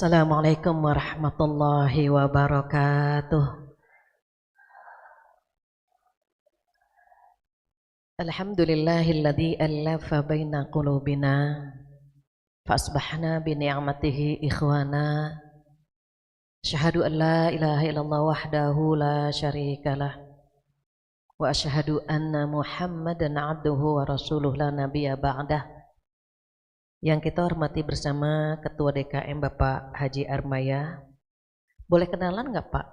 Assalamualaikum warahmatullahi wabarakatuh. Alhamdulillahilladzi allafa baina qulubina fa asbahna bi ni'matihi ikhwana. Asyhadu an la ilaha illallah wahdahu la syarikalah wa asyhadu anna Muhammadan abduhu wa rasuluh la nabiyya ba'dah. Yang kita hormati bersama Ketua DKM Bapak Haji Armaya. Boleh kenalan nggak Pak?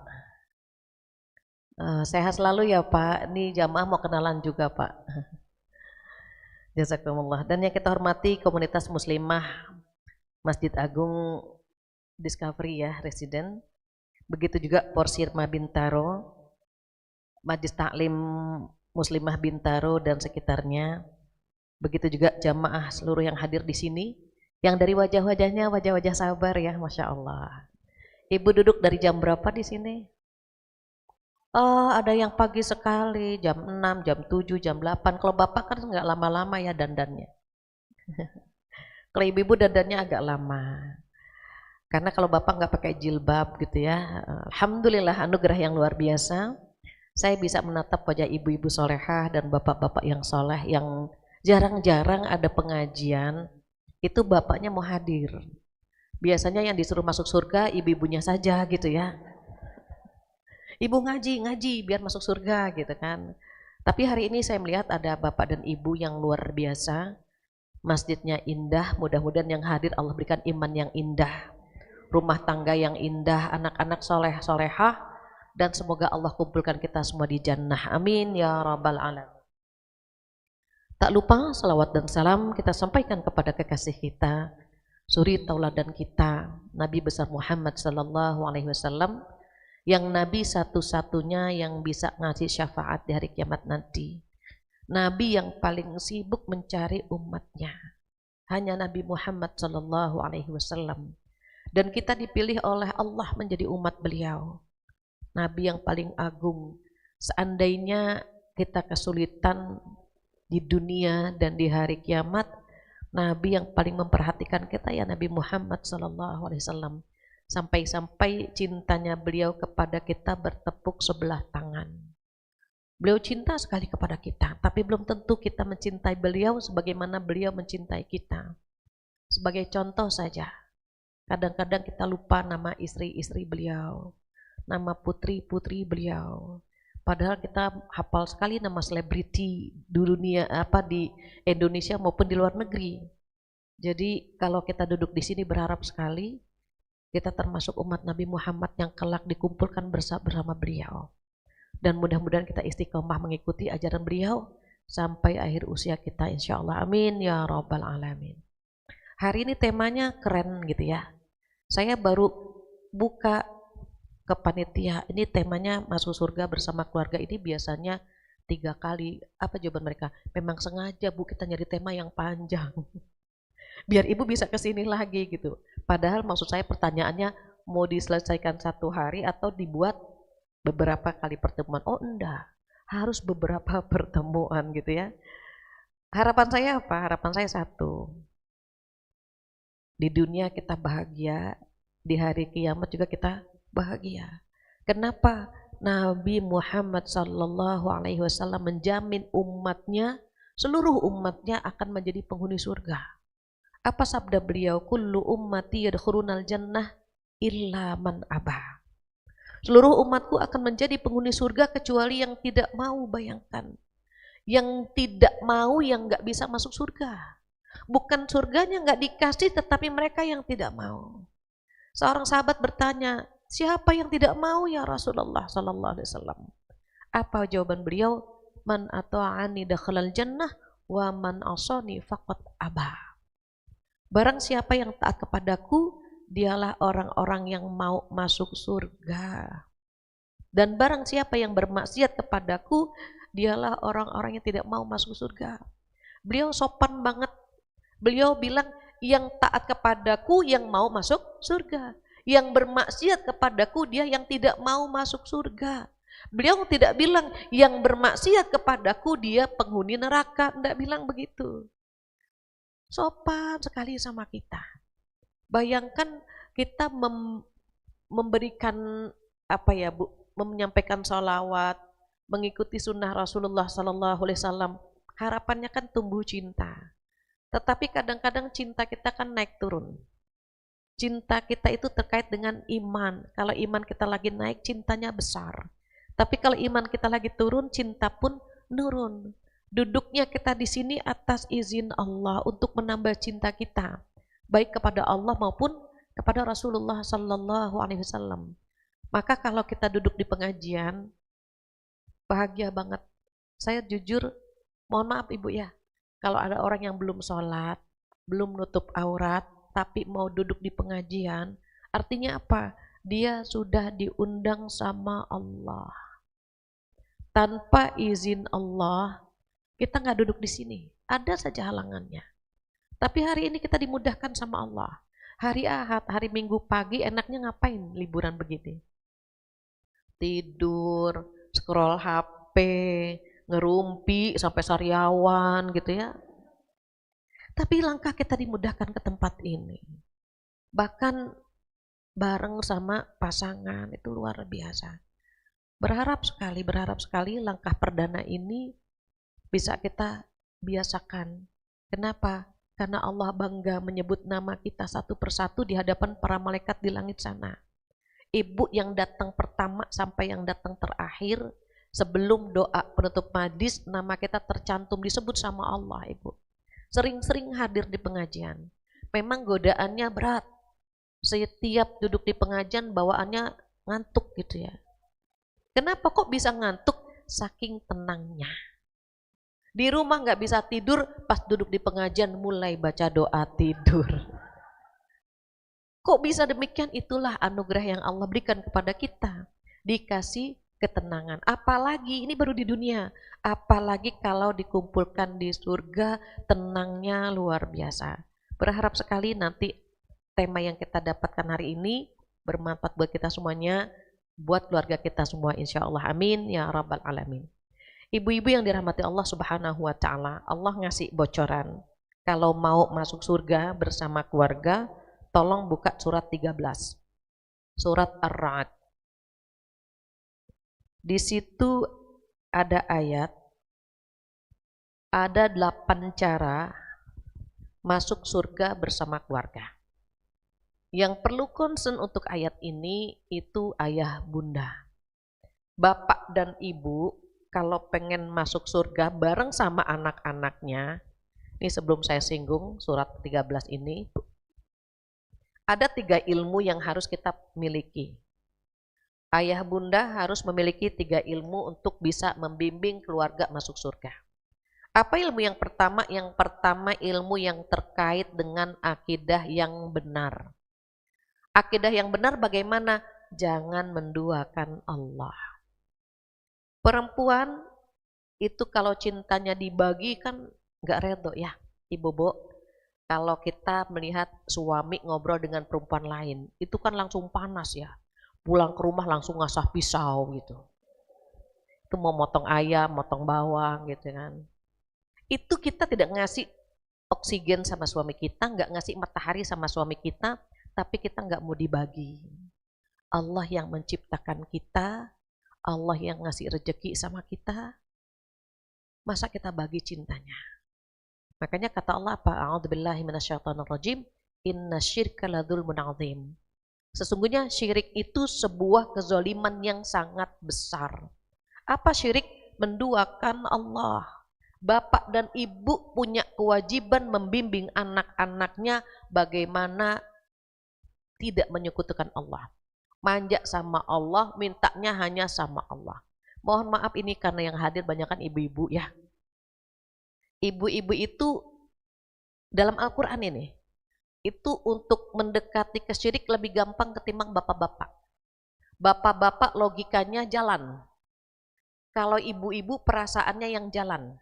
Sehat selalu ya Pak. Ini jamaah mau kenalan juga Pak. Jazakumullah. Dan yang kita hormati komunitas muslimah Masjid Agung Discovery ya, residen. Begitu juga Porsirma Bintaro, Majlis Taklim Muslimah Bintaro dan sekitarnya. Begitu juga jamaah seluruh yang hadir di sini, yang dari wajah-wajahnya wajah-wajah sabar ya, Masya Allah. Ibu duduk dari jam berapa di sini? Oh, ada yang pagi sekali, jam 6, jam 7, jam 8. Kalau Bapak kan nggak lama-lama ya dandannya. Kalau ibu-ibu dandannya agak lama. Karena kalau Bapak nggak pakai jilbab gitu ya, Alhamdulillah anugerah yang luar biasa. Saya bisa menatap wajah ibu-ibu solehah dan bapak-bapak yang soleh yang jarang-jarang ada pengajian, itu bapaknya mau hadir. Biasanya yang disuruh masuk surga ibu-ibunya saja gitu ya. Ibu ngaji biar masuk surga gitu kan. Tapi hari ini saya melihat ada bapak dan ibu yang luar biasa. Masjidnya indah, mudah-mudahan yang hadir Allah berikan iman yang indah. Rumah tangga yang indah, anak-anak soleh-solehah. Dan semoga Allah kumpulkan kita semua di jannah. Amin ya rabbal alamin. Tak lupa salawat dan salam kita sampaikan kepada kekasih kita, suri tauladan kita, Nabi besar Muhammad sallallahu alaihi wasallam, yang Nabi satu-satunya yang bisa ngasih syafaat di hari kiamat nanti. Nabi yang paling sibuk mencari umatnya. Hanya Nabi Muhammad sallallahu alaihi wasallam. Dan kita dipilih oleh Allah menjadi umat beliau. Nabi yang paling agung. Seandainya kita kesulitan di dunia dan di hari kiamat, Nabi yang paling memperhatikan kita ya Nabi Muhammad SAW. Sampai-sampai cintanya beliau kepada kita bertepuk sebelah tangan. Beliau cinta sekali kepada kita, tapi belum tentu kita mencintai beliau sebagaimana beliau mencintai kita. Sebagai contoh saja, kadang-kadang kita lupa nama istri-istri beliau, nama putri-putri beliau. Padahal kita hafal sekali nama selebriti di dunia di Indonesia maupun di luar negeri. Jadi kalau kita duduk di sini berharap sekali kita termasuk umat Nabi Muhammad yang kelak dikumpulkan bersama beliau. Dan mudah-mudahan kita istiqomah mengikuti ajaran beliau sampai akhir usia kita insya Allah. Amin ya rabbal alamin. Hari ini temanya keren gitu ya. Saya baru buka ke panitia, ini temanya masuk surga bersama keluarga, ini biasanya 3 kali. Apa jawaban mereka? Memang sengaja Bu kita nyari tema yang panjang biar ibu bisa kesini lagi gitu. Padahal maksud saya pertanyaannya mau diselesaikan 1 hari atau dibuat beberapa kali pertemuan. Oh enggak, harus beberapa pertemuan gitu ya. Harapan saya apa? Harapan saya satu, di dunia kita bahagia, di hari kiamat juga kita bahagia. Kenapa? Nabi Muhammad sallallahu alaihi wasallam menjamin umatnya, seluruh umatnya akan menjadi penghuni surga. Apa sabda beliau? Kullu ummati yadkhulunal jannah illa man aba. Seluruh umatku akan menjadi penghuni surga kecuali yang tidak mau. Bayangkan, yang tidak mau, yang nggak bisa masuk surga. Bukan surganya nggak dikasih, tetapi mereka yang tidak mau. Seorang sahabat bertanya, siapa yang tidak mau ya Rasulullah sallallahu alaihi wasallam? Apa jawaban beliau? Man ata'ani dakhalal jannah wa man asani faqad aba. Barang siapa yang taat kepadaku, dialah orang-orang yang mau masuk surga. Dan barang siapa yang bermaksiat kepadaku, dialah orang-orang yang tidak mau masuk surga. Beliau sopan banget. Beliau bilang, yang taat kepadaku yang mau masuk surga. Yang bermaksiat kepadaku dia yang tidak mau masuk surga. Beliau tidak bilang yang bermaksiat kepadaku dia penghuni neraka. Tidak bilang begitu. Sopan sekali sama kita. Bayangkan kita memberikan apa ya Bu, menyampaikan sholawat, mengikuti sunnah Rasulullah Sallallahu Alaihi Wasallam, harapannya kan tumbuh cinta. Tetapi kadang-kadang cinta kita kan naik turun. Cinta kita itu terkait dengan iman. Kalau iman kita lagi naik, cintanya besar. Tapi kalau iman kita lagi turun, cinta pun nurun. Duduknya kita di sini atas izin Allah untuk menambah cinta kita, baik kepada Allah maupun kepada Rasulullah Sallallahu Alaihi Wasallam. Maka kalau kita duduk di pengajian, bahagia banget. Saya jujur, mohon maaf Ibu ya, kalau ada orang yang belum sholat, belum nutup aurat, tapi mau duduk di pengajian, artinya apa? Dia sudah diundang sama Allah. Tanpa izin Allah, kita nggak duduk di sini. Ada saja halangannya. Tapi hari ini kita dimudahkan sama Allah. Hari Ahad, hari Minggu pagi enaknya ngapain liburan begini? Tidur, scroll HP, ngerumpi sampai sariawan gitu ya. Tapi langkah kita dimudahkan ke tempat ini. Bahkan bareng sama pasangan itu luar biasa. Berharap sekali langkah perdana ini bisa kita biasakan. Kenapa? Karena Allah bangga menyebut nama kita satu persatu di hadapan para malaikat di langit sana. Ibu yang datang pertama sampai yang datang terakhir, sebelum doa penutup majlis, nama kita tercantum disebut sama Allah, Ibu. Sering-sering hadir di pengajian. Memang godaannya berat. Setiap duduk di pengajian bawaannya ngantuk gitu ya. Kenapa kok bisa ngantuk? Saking tenangnya. Di rumah nggak bisa tidur, pas duduk di pengajian mulai baca doa tidur. Kok bisa demikian? Itulah anugerah yang Allah berikan kepada kita. Dikasih ketenangan. Apalagi ini baru di dunia. Apalagi kalau dikumpulkan di surga, tenangnya luar biasa. Berharap sekali nanti tema yang kita dapatkan hari ini bermanfaat buat kita semuanya, buat keluarga kita semua insya Allah. Amin ya rabbal alamin. Ibu-ibu yang dirahmati Allah Subhanahu wa Ta'ala, Allah ngasih bocoran. Kalau mau masuk surga bersama keluarga, tolong buka surat 13, surat Ar-Ra'd. Di situ ada ayat, ada 8 cara masuk surga bersama keluarga. Yang perlu concern untuk ayat ini itu ayah bunda. Bapak dan ibu kalau pengen masuk surga bareng sama anak-anaknya, ini sebelum saya singgung surat 13 ini, ada 3 ilmu yang harus kita miliki. Ayah bunda harus memiliki 3 ilmu untuk bisa membimbing keluarga masuk surga. Apa ilmu yang pertama? Yang pertama ilmu yang terkait dengan akidah yang benar. Akidah yang benar bagaimana? Jangan menduakan Allah. Perempuan itu kalau cintanya dibagi kan nggak redo ya, Ibu Bo. Kalau kita melihat suami ngobrol dengan perempuan lain, itu kan langsung panas ya. Pulang ke rumah langsung ngasah pisau gitu. Itu mau motong ayam, motong bawang gitu kan. Itu kita tidak ngasih oksigen sama suami kita, nggak ngasih matahari sama suami kita, tapi kita nggak mau dibagi. Allah yang menciptakan kita, Allah yang ngasih rezeki sama kita, masa kita bagi cintanya? Makanya kata Allah apa? A'udzubillahi minasyaitonirrajim, innasyirka ladzulmun 'adzim. Sesungguhnya syirik itu sebuah kezaliman yang sangat besar. Apa syirik? Menduakan Allah. Bapak dan ibu punya kewajiban membimbing anak-anaknya bagaimana tidak menyekutukan Allah. Manja sama Allah, mintanya hanya sama Allah. Mohon maaf ini karena yang hadir banyak kan ibu-ibu ya. Ibu-ibu itu dalam Al-Quran ini, itu untuk mendekati kesyirik lebih gampang ketimbang bapak-bapak. Bapak-bapak logikanya jalan. Kalau ibu-ibu perasaannya yang jalan.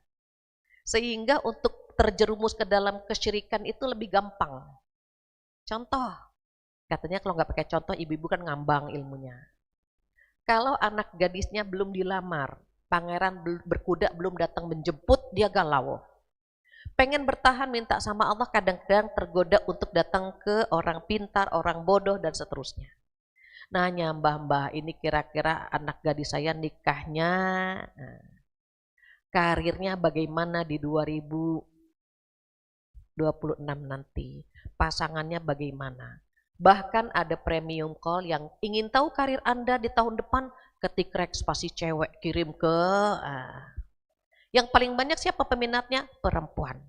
Sehingga untuk terjerumus ke dalam kesyirikan itu lebih gampang. Contoh, katanya kalau nggak pakai contoh ibu-ibu kan ngambang ilmunya. Kalau anak gadisnya belum dilamar, pangeran berkuda belum datang menjemput, dia galau. Pengen bertahan minta sama Allah, kadang-kadang tergoda untuk datang ke orang pintar, orang bodoh, dan seterusnya. Nanya, mbah-mbah, ini kira-kira anak gadis saya nikahnya, karirnya bagaimana di 2026 nanti, pasangannya bagaimana. Bahkan ada premium call yang ingin tahu karir Anda di tahun depan, ketik rek spasi cewek, kirim ke... Yang paling banyak siapa peminatnya? Perempuan.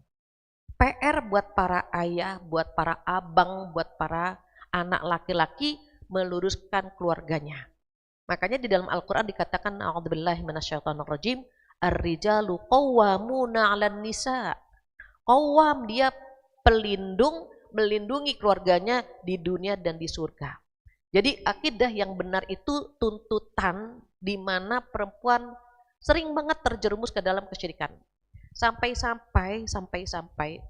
PR buat para ayah, buat para abang, buat para anak laki-laki meluruskan keluarganya. Makanya di dalam Al-Quran dikatakan, a'udzubillahi minasyaitonirrajim, ar-rijalu qawwamuna 'alan nisa. Qawwam, dia pelindung, melindungi keluarganya di dunia dan di surga. Jadi akidah yang benar itu tuntutan di mana perempuan sering banget terjerumus ke dalam kesyirikan. Sampai-sampai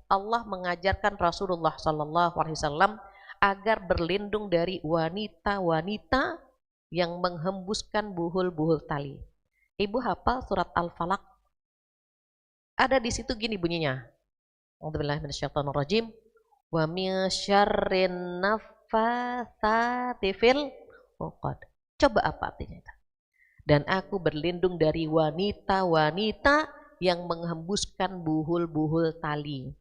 Allah mengajarkan Rasulullah SAW agar berlindung dari wanita-wanita yang menghembuskan buhul-buhul tali. Ibu hafal surat Al-Falaq? Ada di situ gini bunyinya. A'udzubillahi minasyaitonirrajim. Wa min syarrin naffatsati fil 'uqad. Coba apa artinya itu? Dan aku berlindung dari wanita-wanita yang menghembuskan buhul-buhul tali.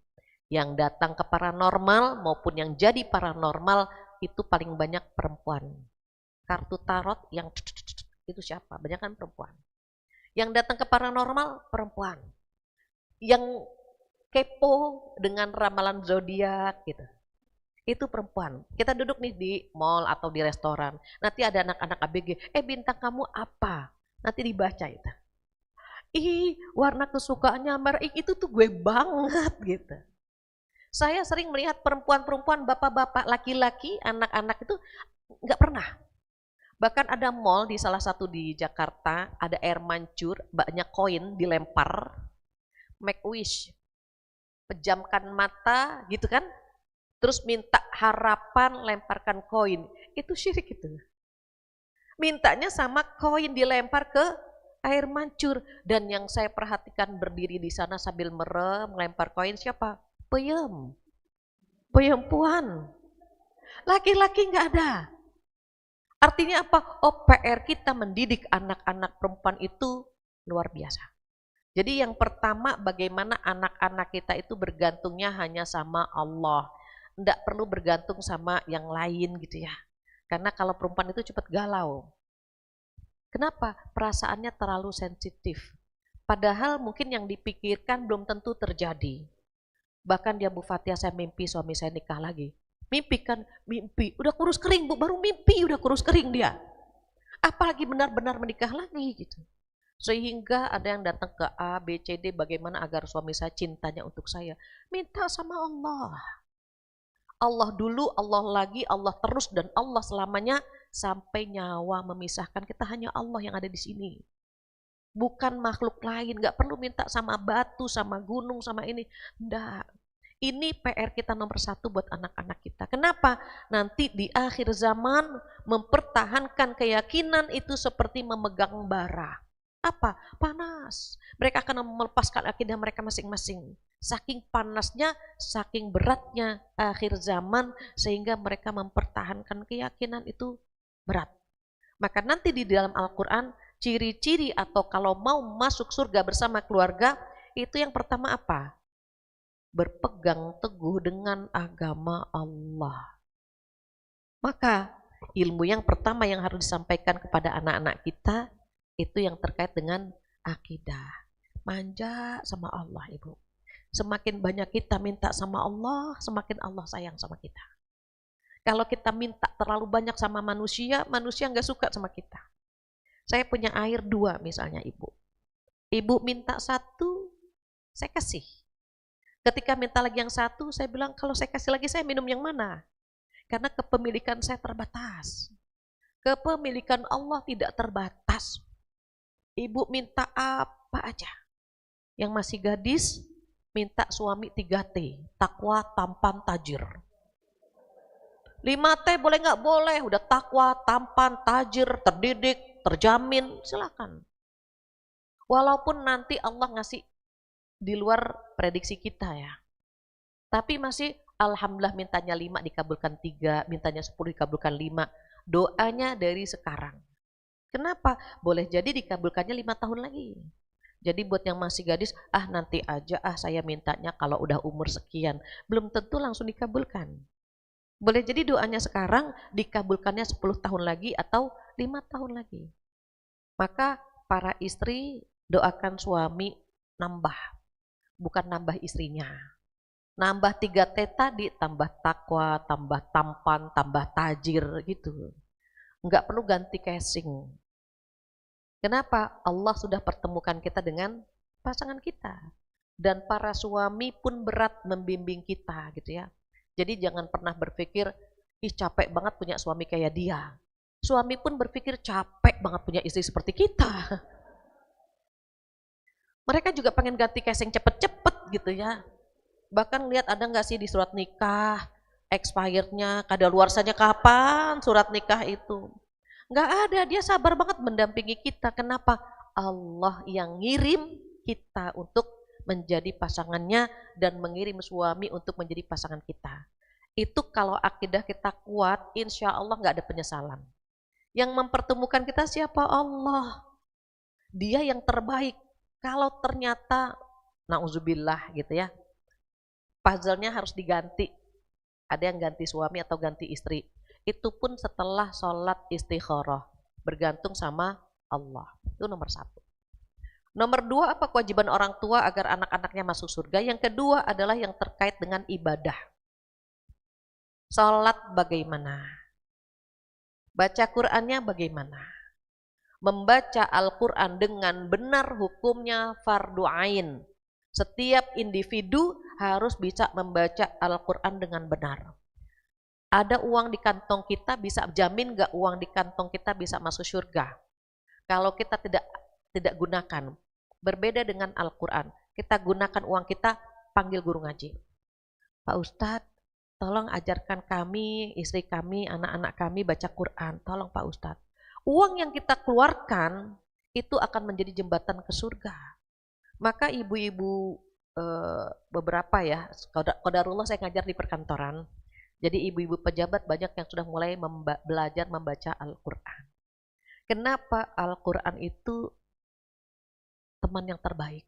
Yang datang ke paranormal maupun yang jadi paranormal itu paling banyak perempuan. Kartu tarot yang itu siapa? Banyak kan perempuan. Yang datang ke paranormal perempuan. Yang kepo dengan ramalan zodiak gitu. Itu perempuan. Kita duduk nih di mall atau di restoran. Nanti ada anak-anak ABG, bintang kamu apa? Nanti dibaca itu. Ih, warna kesukaannya merah, itu tuh gue banget gitu. Saya sering melihat perempuan-perempuan, bapak-bapak, laki-laki, anak-anak itu nggak pernah. Bahkan ada mall di salah satu di Jakarta, ada air mancur, banyak koin dilempar, make wish, pejamkan mata gitu kan, terus minta harapan, lemparkan koin, itu syirik itu. Mintanya sama koin dilempar ke air mancur. Dan yang saya perhatikan berdiri di sana sambil merem, melempar koin siapa? Peyem, perempuan, laki-laki nggak ada. Artinya apa? Oh, PR kita mendidik anak-anak perempuan itu luar biasa. Jadi yang pertama bagaimana anak-anak kita itu bergantungnya hanya sama Allah. Tidak perlu bergantung sama yang lain gitu ya. Karena kalau perempuan itu cepat galau. Kenapa? Perasaannya terlalu sensitif. Padahal mungkin yang dipikirkan belum tentu terjadi. Bahkan dia, Bu Fatia, saya mimpi suami saya nikah lagi. Mimpi kan, mimpi. Udah kurus kering, Bu, baru mimpi udah kurus kering dia. Apalagi benar-benar menikah lagi gitu. Sehingga ada yang datang ke A, B, C, D, bagaimana agar suami saya cintanya untuk saya. Minta sama Allah. Allah dulu, Allah lagi, Allah terus, dan Allah selamanya sampai nyawa memisahkan. Kita hanya Allah yang ada di sini. Bukan makhluk lain, gak perlu minta sama batu, sama gunung, sama ini. Enggak. Ini PR kita nomor satu buat anak-anak kita. Kenapa? Nanti di akhir zaman mempertahankan keyakinan itu seperti memegang bara. Apa? Panas. Mereka akan melepaskan akidah mereka masing-masing. Saking panasnya, saking beratnya akhir zaman, sehingga mereka mempertahankan keyakinan itu berat. Maka nanti di dalam Al-Quran, ciri-ciri atau kalau mau masuk surga bersama keluarga, itu yang pertama apa? Berpegang teguh dengan agama Allah. Maka ilmu yang pertama yang harus disampaikan kepada anak-anak kita itu yang terkait dengan akidah. Manja sama Allah, Ibu. Semakin banyak kita minta sama Allah, semakin Allah sayang sama kita. Kalau kita minta terlalu banyak sama manusia, manusia nggak suka sama kita. Saya punya air 2 misalnya, Ibu. Ibu minta 1, saya kasih. Ketika minta lagi yang 1, saya bilang kalau saya kasih lagi saya minum yang mana? Karena kepemilikan saya terbatas. Kepemilikan Allah tidak terbatas. Ibu minta apa aja. Yang masih gadis, minta suami 3T. Takwa, tampan, tajir. 5T boleh nggak? Boleh. Udah takwa, tampan, tajir, terdidik, terjamin. Silakan. Walaupun nanti Allah ngasih di luar prediksi kita ya. Tapi masih alhamdulillah mintanya 5 dikabulkan 3, mintanya 10 dikabulkan 5. Doanya dari sekarang. Kenapa? Boleh jadi dikabulkannya 5 tahun lagi. Jadi buat yang masih gadis, nanti aja saya mintanya kalau udah umur sekian. Belum tentu langsung dikabulkan. Boleh jadi doanya sekarang dikabulkannya 10 tahun lagi atau 5 tahun lagi. Maka para istri doakan suami nambah, bukan nambah istrinya. Nambah 3T tadi, tambah takwa, tambah tampan, tambah tajir gitu. Enggak perlu ganti casing. Kenapa? Allah sudah pertemukan kita dengan pasangan kita. Dan para suami pun berat membimbing kita gitu ya. Jadi jangan pernah berpikir, ih capek banget punya suami kayak dia. Suami pun berpikir capek banget punya istri seperti kita. Mereka juga pengen ganti casing cepet-cepet gitu ya. Bahkan lihat ada nggak sih di surat nikah, expirednya, kadaluarsanya kapan surat nikah itu. Nggak ada, dia sabar banget mendampingi kita. Kenapa? Allah yang ngirim kita untuk menjadi pasangannya dan mengirim suami untuk menjadi pasangan kita. Itu kalau akidah kita kuat, insya Allah nggak ada penyesalan. Yang mempertemukan kita siapa? Allah. Dia yang terbaik. Kalau ternyata, na'udzubillah gitu ya, puzzle-nya harus diganti. Ada yang ganti suami atau ganti istri. Itu pun setelah sholat istikharah. Bergantung sama Allah. Itu nomor 1. Nomor 2, apa kewajiban orang tua agar anak-anaknya masuk surga? Yang kedua adalah yang terkait dengan ibadah. Sholat bagaimana? Baca Qur'annya bagaimana? Membaca Al-Quran dengan benar hukumnya fardu ain. Setiap individu harus bisa membaca Al-Quran dengan benar. Ada uang di kantong kita, bisa jamin gak uang di kantong kita bisa masuk surga? Kalau kita tidak gunakan. Berbeda dengan Al-Quran. Kita gunakan uang kita, panggil guru ngaji. Pak Ustadz, tolong ajarkan kami, istri kami, anak-anak kami baca Quran. Tolong Pak Ustadz. Uang yang kita keluarkan itu akan menjadi jembatan ke surga. Maka ibu-ibu beberapa ya, qadarullah saya ngajar di perkantoran. Jadi ibu-ibu pejabat banyak yang sudah mulai belajar membaca Al-Quran. Kenapa Al-Quran itu teman yang terbaik?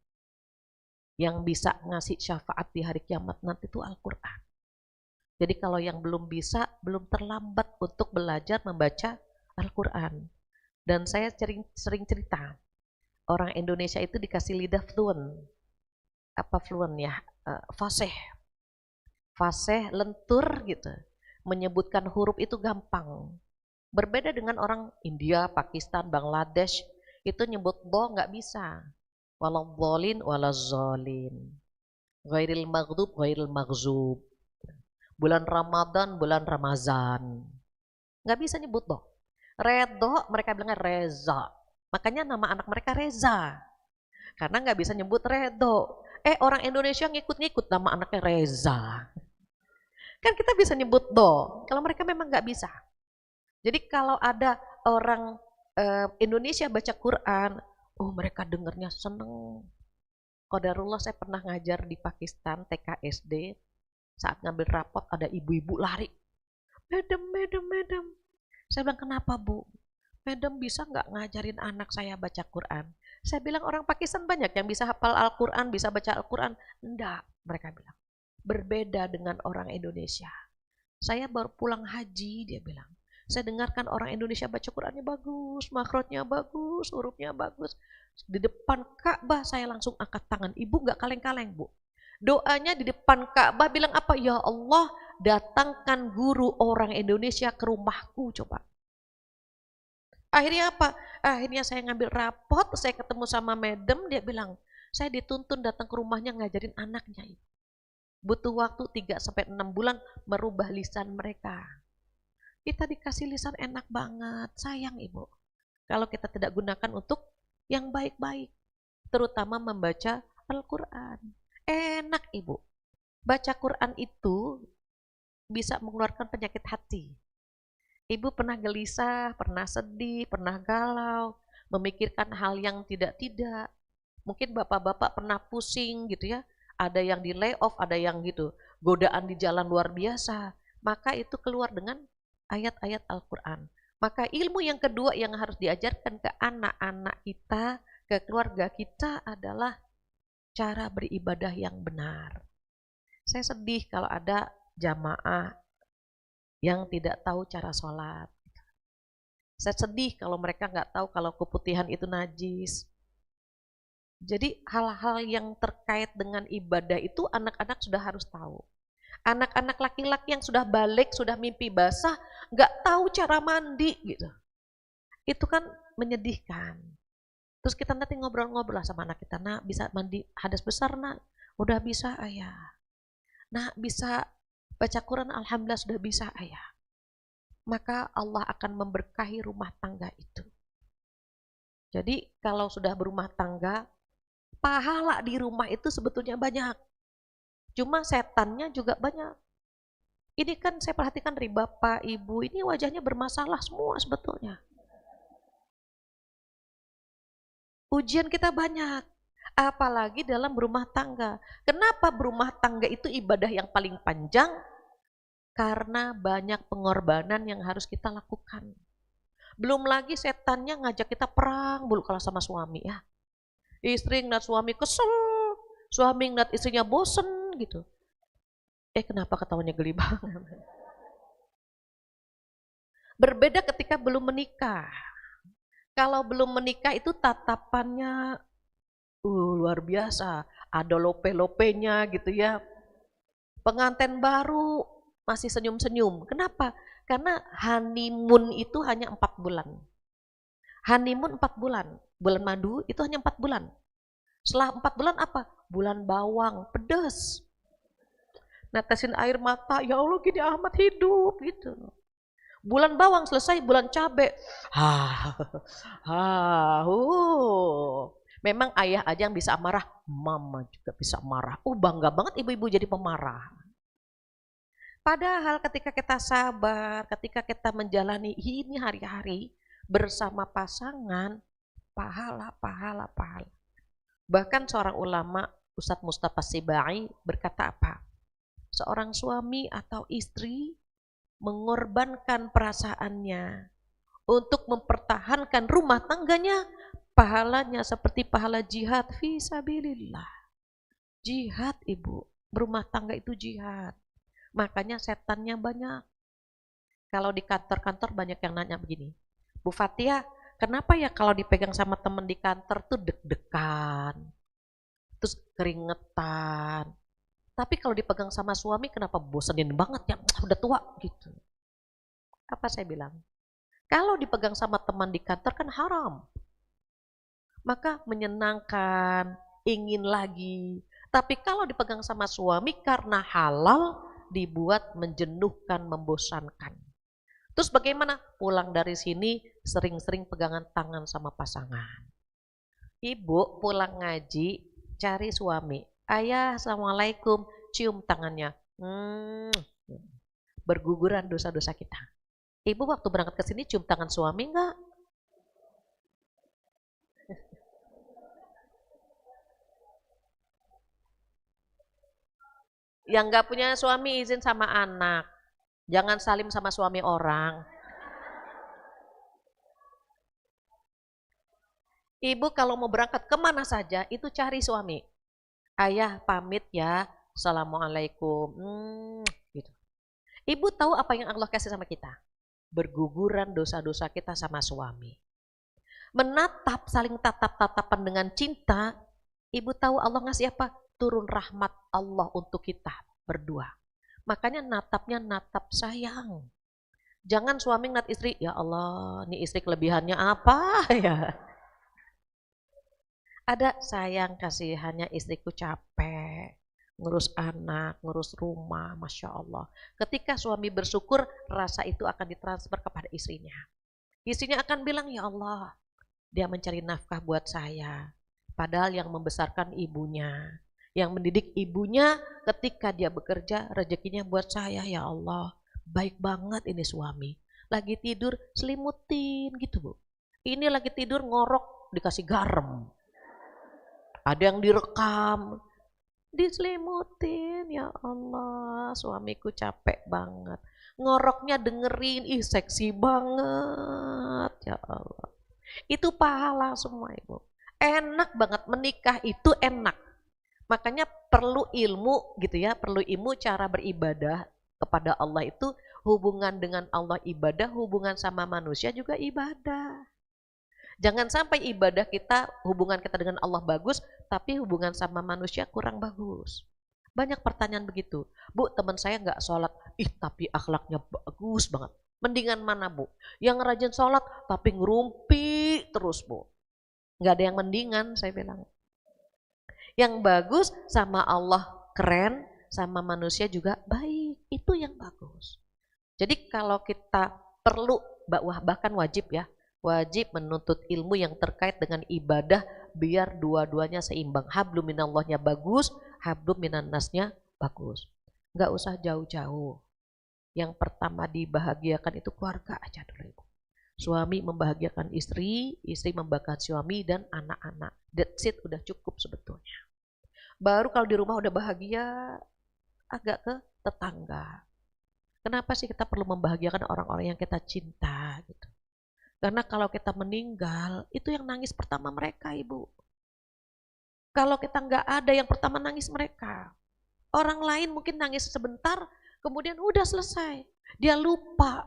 Yang bisa ngasih syafaat di hari kiamat nanti itu Al-Quran. Jadi kalau yang belum bisa, belum terlambat untuk belajar membaca Al-Quran. Dan saya sering cerita, orang Indonesia itu dikasih lidah fluent. Apa fluent ya? Fasih. Fasih, lentur gitu. Menyebutkan huruf itu gampang. Berbeda dengan orang India, Pakistan, Bangladesh, itu nyebut do nggak bisa. Waladhdallin walazzalin. Ghairil maghdub, ghairil maghzub. Bulan Ramadan, bulan Ramazan. Nggak bisa nyebut do. Redo, mereka bilangnya Reza. Makanya nama anak mereka Reza. Karena nggak bisa nyebut Redo. Orang Indonesia ngikut-ngikut nama anaknya Reza. Kan kita bisa nyebut do. Kalau mereka memang nggak bisa. Jadi kalau ada orang Indonesia baca Quran, mereka dengernya seneng. Qadarullah saya pernah ngajar di Pakistan, TKSD. Saat ngambil rapot ada ibu-ibu lari. Madam. Saya bilang, kenapa Bu? Madam bisa nggak ngajarin anak saya baca Quran? Saya bilang orang Pakistan banyak yang bisa hafal Al-Quran, bisa baca Al-Quran. Enggak, mereka bilang. Berbeda dengan orang Indonesia. Saya baru pulang haji, dia bilang. Saya dengarkan orang Indonesia baca Qurannya bagus, makhrajnya bagus, hurufnya bagus. Di depan Ka'bah saya langsung angkat tangan. Ibu nggak kaleng-kaleng Bu. Doanya di depan Ka'bah bilang apa? Ya Allah, datangkan guru orang Indonesia ke rumahku coba. Akhirnya apa? Akhirnya saya ngambil rapot, saya ketemu sama madam, dia bilang, saya dituntun datang ke rumahnya ngajarin anaknya. Butuh waktu 3-6 bulan merubah lisan mereka. Kita dikasih lisan enak banget, sayang Ibu. Kalau kita tidak gunakan untuk yang baik-baik, terutama membaca Al-Quran. Enak Ibu. Baca Quran itu bisa mengeluarkan penyakit hati. Ibu pernah gelisah, pernah sedih, pernah galau, memikirkan hal yang tidak-tidak. Mungkin bapak-bapak pernah pusing gitu ya, ada yang di layoff, ada yang gitu, godaan di jalan luar biasa. Maka itu keluar dengan ayat-ayat Al-Quran. Maka ilmu yang kedua yang harus diajarkan ke anak-anak kita, ke keluarga kita adalah cara beribadah yang benar. Saya sedih kalau ada jamaah yang tidak tahu cara sholat. Saya sedih kalau mereka nggak tahu kalau keputihan itu najis. Jadi hal-hal yang terkait dengan ibadah itu anak-anak sudah harus tahu. Anak-anak laki-laki yang sudah balik, sudah mimpi basah, nggak tahu cara mandi gitu. Itu kan menyedihkan. Terus kita nanti ngobrol-ngobrol sama anak kita, nak bisa mandi hadas besar nak? Udah bisa ayah. Nak bisa baca Quran, alhamdulillah sudah bisa ayah. Maka Allah akan memberkahi rumah tangga itu. Jadi kalau sudah berumah tangga, pahala di rumah itu sebetulnya banyak. Cuma setannya juga banyak. Ini kan saya perhatikan dari bapak, ibu, ini wajahnya bermasalah semua sebetulnya. Ujian kita banyak. Apalagi dalam berumah tangga. Kenapa berumah tangga itu ibadah yang paling panjang? Karena banyak pengorbanan yang harus kita lakukan. Belum lagi setannya ngajak kita perang dulu kalau sama suami ya. Istri ngeliat suami kesel, suami ngeliat istrinya bosen gitu. Kenapa ketawanya geli banget? Berbeda ketika belum menikah. Kalau belum menikah itu tatapannya luar biasa. Ada lope-lopenya gitu ya. Pengantin baru masih senyum-senyum. Kenapa? Karena honeymoon itu hanya 4 bulan. Honeymoon 4 bulan. Bulan madu itu hanya 4 bulan. Setelah 4 bulan apa? Bulan bawang, pedas. Netesin air mata, ya Allah gini amat hidup gitu. Bulan bawang selesai, bulan cabe. Memang ayah aja yang bisa marah, mama juga bisa marah. Bangga banget ibu-ibu jadi pemarah. Padahal ketika kita sabar, ketika kita menjalani ini hari-hari bersama pasangan, pahala. Bahkan seorang ulama, Ustadz Mustafa Sibai berkata apa? Seorang suami atau istri mengorbankan perasaannya untuk mempertahankan rumah tangganya, pahalanya seperti pahala jihad fi sabilillah. Jihad ibu, berumah tangga itu jihad. Makanya setannya banyak. Kalau di kantor-kantor banyak yang nanya begini, Bu Fatia, kenapa ya kalau dipegang sama temen di kantor tuh deg-degan, terus keringetan. Tapi kalau dipegang sama suami kenapa bosenin banget ya, udah tua gitu. Apa saya bilang? Kalau dipegang sama teman di kantor kan haram. Maka menyenangkan, ingin lagi. Tapi kalau dipegang sama suami karena halal, dibuat menjenuhkan, membosankan. Terus bagaimana? Pulang dari sini sering-sering pegangan tangan sama pasangan. Ibu pulang ngaji, cari suami. Ayah, assalamualaikum, cium tangannya. Berguguran dosa-dosa kita. Ibu waktu berangkat ke sini cium tangan suami enggak? Yang enggak punya suami izin sama anak. Jangan salim sama suami orang. Ibu kalau mau berangkat kemana saja, itu cari suami. Ayah pamit ya, assalamualaikum. Gitu. Ibu tahu apa yang Allah kasih sama kita? Berguguran dosa-dosa kita sama suami. Menatap, saling tatap-tatapan dengan cinta. Ibu tahu Allah ngasih apa? Turun rahmat Allah untuk kita berdua. Makanya natapnya natap sayang. Jangan suami ngeliat istri, ya Allah, ini istri kelebihannya apa ya? Ada sayang kasihannya istriku capek, ngurus anak, ngurus rumah, Masya Allah. Ketika suami bersyukur, rasa itu akan ditransfer kepada istrinya. Istrinya akan bilang, ya Allah, dia mencari nafkah buat saya. Padahal yang membesarkan ibunya, yang mendidik ibunya ketika dia bekerja, rezekinya buat saya, ya Allah. Baik banget ini suami. Lagi tidur selimutin gitu Bu. Ini lagi tidur ngorok dikasih garam. Ada yang direkam, diselimutin, ya Allah, suamiku capek banget. Ngoroknya dengerin, ih seksi banget, ya Allah. Itu pahala semua ibu. Enak banget, menikah itu enak. Makanya perlu ilmu gitu ya, perlu ilmu cara beribadah kepada Allah itu hubungan dengan Allah ibadah, hubungan sama manusia juga ibadah. Jangan sampai ibadah kita, hubungan kita dengan Allah bagus, tapi hubungan sama manusia kurang bagus. Banyak pertanyaan begitu. Bu, teman saya nggak sholat, ih tapi akhlaknya bagus banget. Mendingan mana bu? Yang rajin sholat tapi ngerumpi terus bu. Nggak ada yang mendingan saya bilang. Yang bagus sama Allah keren, sama manusia juga baik. Itu yang bagus. Jadi kalau kita perlu, bahkan wajib ya, wajib menuntut ilmu yang terkait dengan ibadah biar dua-duanya seimbang. Hablum minallahnya bagus, hablum minannasnya bagus. Nggak usah jauh-jauh. Yang pertama dibahagiakan itu keluarga aja dulu ibu. Suami membahagiakan istri, istri membahagiakan suami dan anak-anak. That's it, udah cukup sebetulnya. Baru kalau di rumah udah bahagia, agak ke tetangga. Kenapa sih kita perlu membahagiakan orang-orang yang kita cinta gitu? Karena kalau kita meninggal, itu yang nangis pertama mereka ibu. Kalau kita nggak ada, yang pertama nangis mereka. Orang lain mungkin nangis sebentar, kemudian udah selesai. Dia lupa.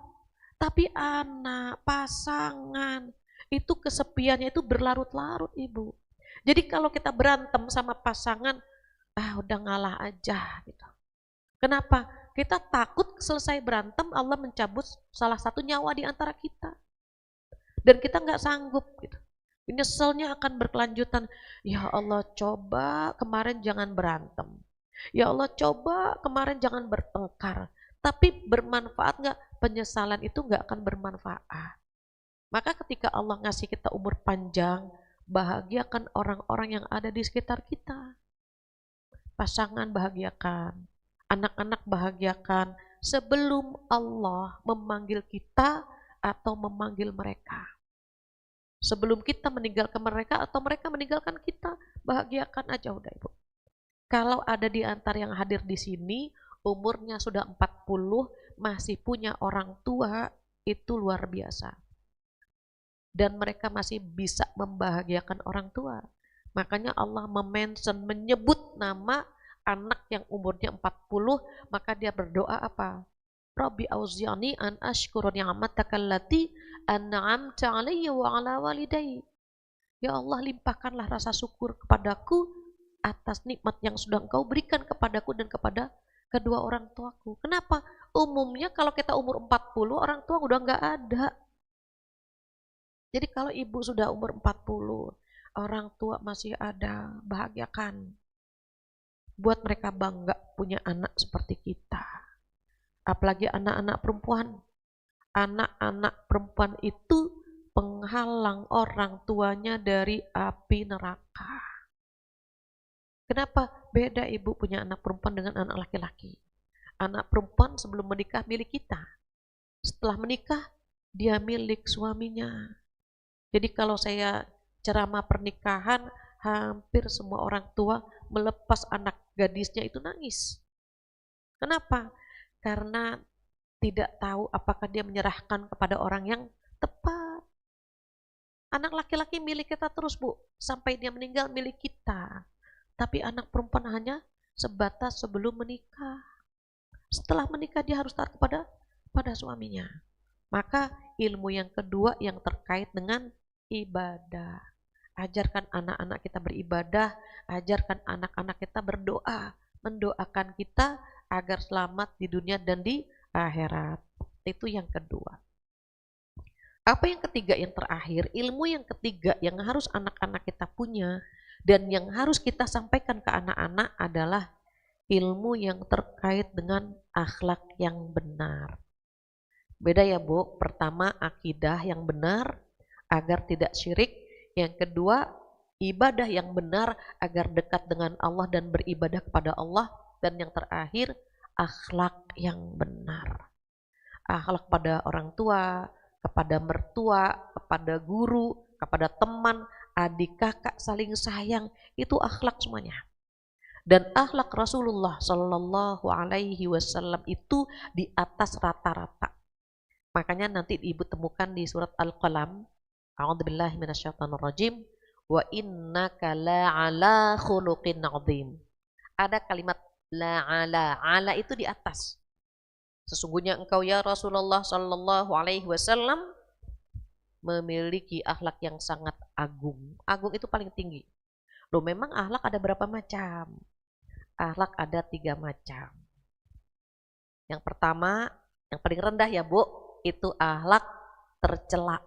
Tapi anak, pasangan, itu kesepiannya itu berlarut-larut ibu. Jadi kalau kita berantem sama pasangan, udah ngalah aja gitu. Kenapa? Kita takut selesai berantem Allah mencabut salah satu nyawa di antara kita. Dan kita nggak sanggup gitu. Nyeselnya akan berkelanjutan. Ya Allah coba kemarin jangan berantem. Ya Allah coba kemarin jangan bertengkar. Tapi bermanfaat nggak? Penyesalan itu nggak akan bermanfaat. Maka ketika Allah ngasih kita umur panjang, bahagiakan orang-orang yang ada di sekitar kita. Pasangan bahagiakan, anak-anak bahagiakan sebelum Allah memanggil kita atau memanggil mereka. Sebelum kita meninggalkan mereka atau mereka meninggalkan kita, bahagiakan aja udah ibu. Kalau ada di antara yang hadir di sini, umurnya sudah 40, masih punya orang tua, itu luar biasa. Dan mereka masih bisa membahagiakan orang tua. Makanya Allah menyebut nama anak yang umurnya 40, maka dia berdoa apa? Rabbi auzi'ni an ashkura ni'mataka allati an'amta 'alayya wa 'ala walidayya. Ya Allah, limpahkanlah rasa syukur kepadaku atas nikmat yang sudah Engkau berikan kepadaku dan kepada kedua orang tuaku. Kenapa? Umumnya kalau kita umur 40, orang tua udah nggak ada. Jadi kalau ibu sudah umur 40, orang tua masih ada, bahagiakan. Buat mereka bangga punya anak seperti kita. Apalagi anak-anak perempuan. Anak-anak perempuan itu penghalang orang tuanya dari api neraka. Kenapa? Beda ibu punya anak perempuan dengan anak laki-laki. Anak perempuan sebelum menikah milik kita. Setelah menikah, dia milik suaminya. Jadi kalau saya ceramah pernikahan, hampir semua orang tua melepas anak gadisnya itu nangis. Kenapa? Karena tidak tahu apakah dia menyerahkan kepada orang yang tepat. Anak laki-laki milik kita terus bu, sampai dia meninggal milik kita. Tapi anak perempuan hanya sebatas sebelum menikah. Setelah menikah dia harus taat pada suaminya. Maka ilmu yang kedua yang terkait dengan ibadah. Ajarkan anak-anak kita beribadah, ajarkan anak-anak kita berdoa, mendoakan kita agar selamat di dunia dan di akhirat. Itu yang kedua. Apa yang ketiga, yang terakhir, ilmu yang ketiga yang harus anak-anak kita punya dan yang harus kita sampaikan ke anak-anak adalah ilmu yang terkait dengan akhlak yang benar. Beda ya Bu, pertama akidah yang benar agar tidak syirik, yang kedua ibadah yang benar agar dekat dengan Allah dan beribadah kepada Allah, dan yang terakhir akhlak yang benar. Akhlak pada orang tua, kepada mertua, kepada guru, kepada teman, adik, kakak saling sayang, itu akhlak semuanya. Dan akhlak Rasulullah Shallallahu Alaihi Wasallam itu di atas rata-rata. Makanya nanti ibu temukan di surat Al-Qalam, A'udzubillahi minasyaitonirrajim, wa innaka la'ala khuluqin 'adzim. Ada kalimat la'ala, ala itu di atas. Sesungguhnya engkau ya Rasulullah Shallallahu Alaihi Wasallam memiliki akhlak yang sangat agung. Agung itu paling tinggi. Loh, memang akhlak ada berapa macam? Akhlak ada 3 macam. Yang pertama, yang paling rendah ya Bu, itu akhlak tercela.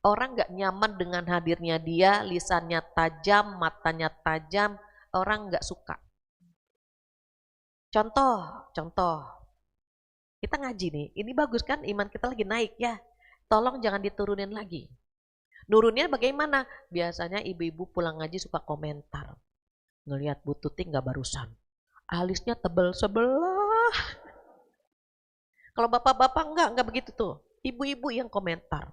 Orang gak nyaman dengan hadirnya dia, lisannya tajam, matanya tajam, orang gak suka. Contoh, kita ngaji nih, ini bagus kan, iman kita lagi naik ya, tolong jangan diturunin lagi. Nurunnya bagaimana? Biasanya ibu-ibu pulang ngaji suka komentar, ngelihat Bu Tuti gak barusan, alisnya tebel sebelah. Kalau bapak-bapak enggak begitu tuh, ibu-ibu yang komentar.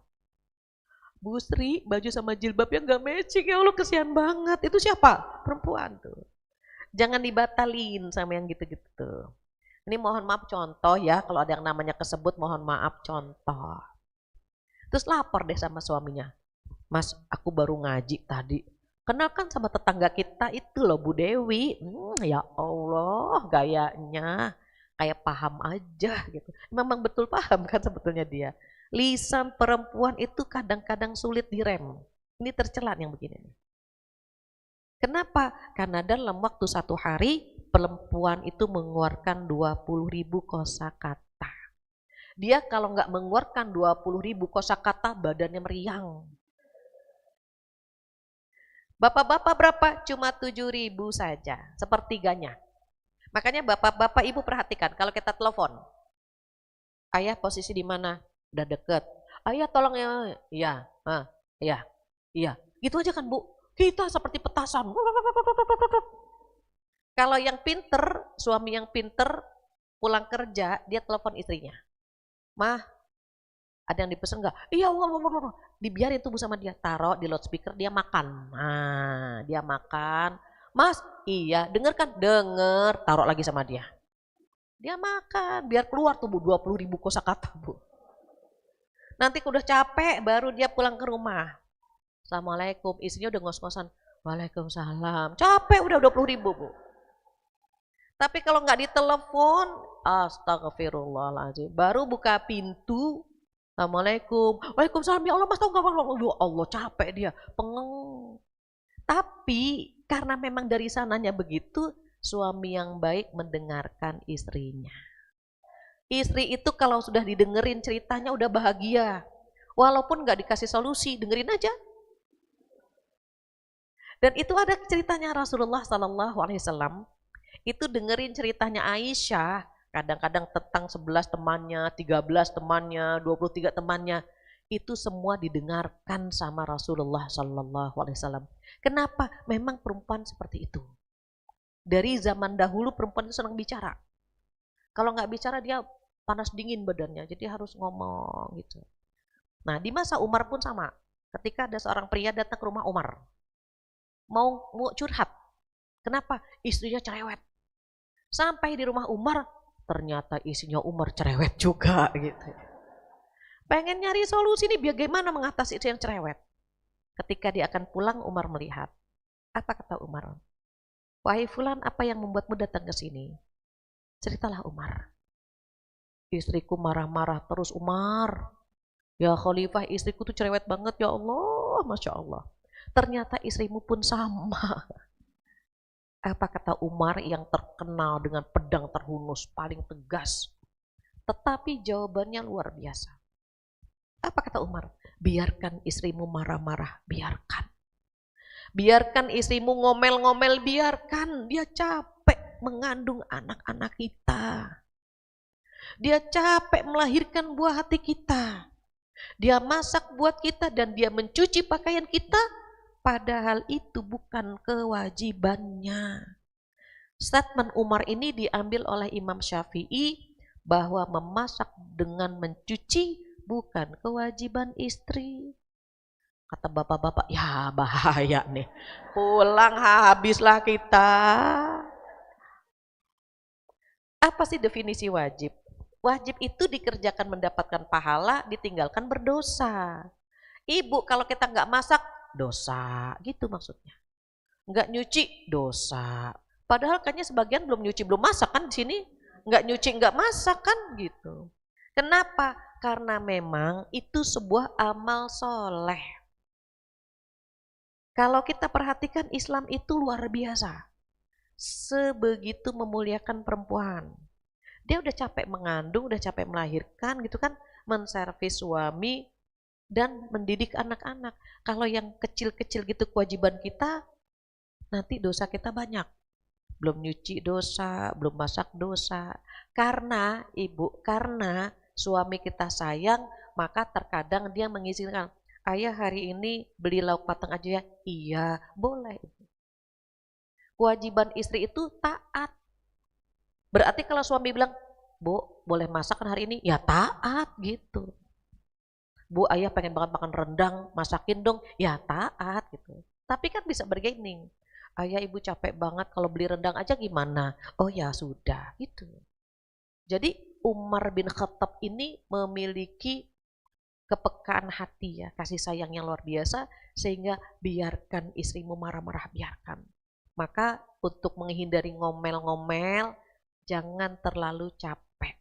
Bu Sri, baju sama jilbabnya nggak matching, ya Allah kesian banget. Itu siapa? Perempuan tuh. Jangan dibatalin sama yang gitu-gitu tuh. Ini mohon maaf contoh ya, kalau ada yang namanya kesebut mohon maaf contoh. Terus lapor deh sama suaminya. Mas, aku baru ngaji tadi. Kenalkan sama tetangga kita itu loh Bu Dewi. Ya Allah, gayanya kayak paham aja gitu. Memang betul paham kan sebetulnya dia. Lisan perempuan itu kadang-kadang sulit direm. Ini tercela yang begini. Kenapa? Karena dalam waktu 1 hari perempuan itu mengeluarkan 20.000 kosakata. Dia kalau nggak mengeluarkan 20.000 kosakata badannya meriang. Bapak-bapak berapa? Cuma 7.000 saja, sepertiganya. Makanya bapak-bapak ibu perhatikan kalau kita telepon. Ayah posisi di mana? Udah deket. Ayah tolong ya. Iya. Gitu aja kan Bu. Kita seperti petasan. Kalau yang pinter, suami yang pinter pulang kerja, dia telepon istrinya. Mah, ada yang dipesan enggak? Iya, dibiarin tuh Bu sama dia. Taruh di loudspeaker, dia makan. Nah, dia makan. Mas, iya, denger kan? Denger, taruh lagi sama dia. Dia makan, biar keluar tuh Bu 20.000 kosakata Bu. Nanti udah capek baru dia pulang ke rumah. Assalamualaikum, istrinya udah ngos-ngosan. Waalaikumsalam. Capek udah 20.000 Bu. Tapi kalau nggak ditelepon, astagfirullahaladzim. Baru buka pintu, Assalamualaikum. Waalaikumsalam, ya Allah Mas, tau nggak? Allah capek dia, pengeng. Tapi karena memang dari sananya begitu, suami yang baik mendengarkan istrinya. Istri itu kalau sudah didengerin ceritanya udah bahagia. Walaupun nggak dikasih solusi, dengerin aja. Dan itu ada ceritanya Rasulullah SAW. Itu dengerin ceritanya Aisyah. Kadang-kadang tentang 11 temannya, 13 temannya, 23 temannya. Itu semua didengarkan sama Rasulullah SAW. Kenapa? Memang perempuan seperti itu. Dari zaman dahulu perempuan itu senang bicara. Kalau nggak bicara dia panas dingin badannya, jadi harus ngomong gitu. Nah, di masa Umar pun sama. Ketika ada seorang pria datang ke rumah Umar, mau curhat. Kenapa? Istrinya cerewet. Sampai di rumah Umar, ternyata istrinya Umar cerewet juga gitu. Pengen nyari solusi nih bagaimana mengatasi istri yang cerewet. Ketika dia akan pulang, Umar melihat. Apa kata Umar? Wahai fulan, apa yang membuatmu datang ke sini? Ceritalah Umar. Istriku marah-marah terus Umar. Ya Khalifah, istriku tuh cerewet banget ya Allah, Masya Allah. Ternyata istrimu pun sama. Apa kata Umar yang terkenal dengan pedang terhunus, paling tegas. Tetapi jawabannya luar biasa. Apa kata Umar? Biarkan istrimu marah-marah, biarkan. Biarkan istrimu ngomel-ngomel, biarkan. Dia capek mengandung anak-anak kita. Dia capek melahirkan buah hati kita. Dia masak buat kita dan dia mencuci pakaian kita. Padahal itu bukan kewajibannya. Statement Umar ini diambil oleh Imam Syafi'i bahwa memasak dengan mencuci bukan kewajiban istri. Kata bapak-bapak, ya bahaya nih. Pulang habislah kita. Apa sih definisi wajib? Wajib itu dikerjakan mendapatkan pahala, ditinggalkan berdosa. Ibu kalau kita nggak masak, dosa. Gitu maksudnya. Nggak nyuci, dosa. Padahal kayaknya sebagian belum nyuci, belum masak kan di sini. Nggak nyuci, nggak masak kan gitu. Kenapa? Karena memang itu sebuah amal soleh. Kalau kita perhatikan Islam itu luar biasa. Sebegitu memuliakan perempuan. Dia udah capek mengandung, udah capek melahirkan gitu kan, menservis suami dan mendidik anak-anak. Kalau yang kecil-kecil gitu kewajiban kita, nanti dosa kita banyak. Belum nyuci dosa, belum masak dosa. Karena ibu, karena suami kita sayang, maka terkadang dia mengizinkan, ayah hari ini beli lauk patang aja ya. Iya, boleh. Kewajiban istri itu taat. Berarti kalau suami bilang, Bu, boleh masak kan hari ini? Ya taat gitu. Bu, ayah pengen banget makan rendang, masakin dong. Ya taat gitu. Tapi kan bisa bergaining. Ayah ibu capek banget kalau beli rendang aja gimana? Oh ya sudah gitu. Jadi Umar bin Khattab ini memiliki kepekaan hati ya, kasih sayang yang luar biasa sehingga biarkan istrimu marah-marah, biarkan. Maka untuk menghindari ngomel-ngomel, jangan terlalu capek.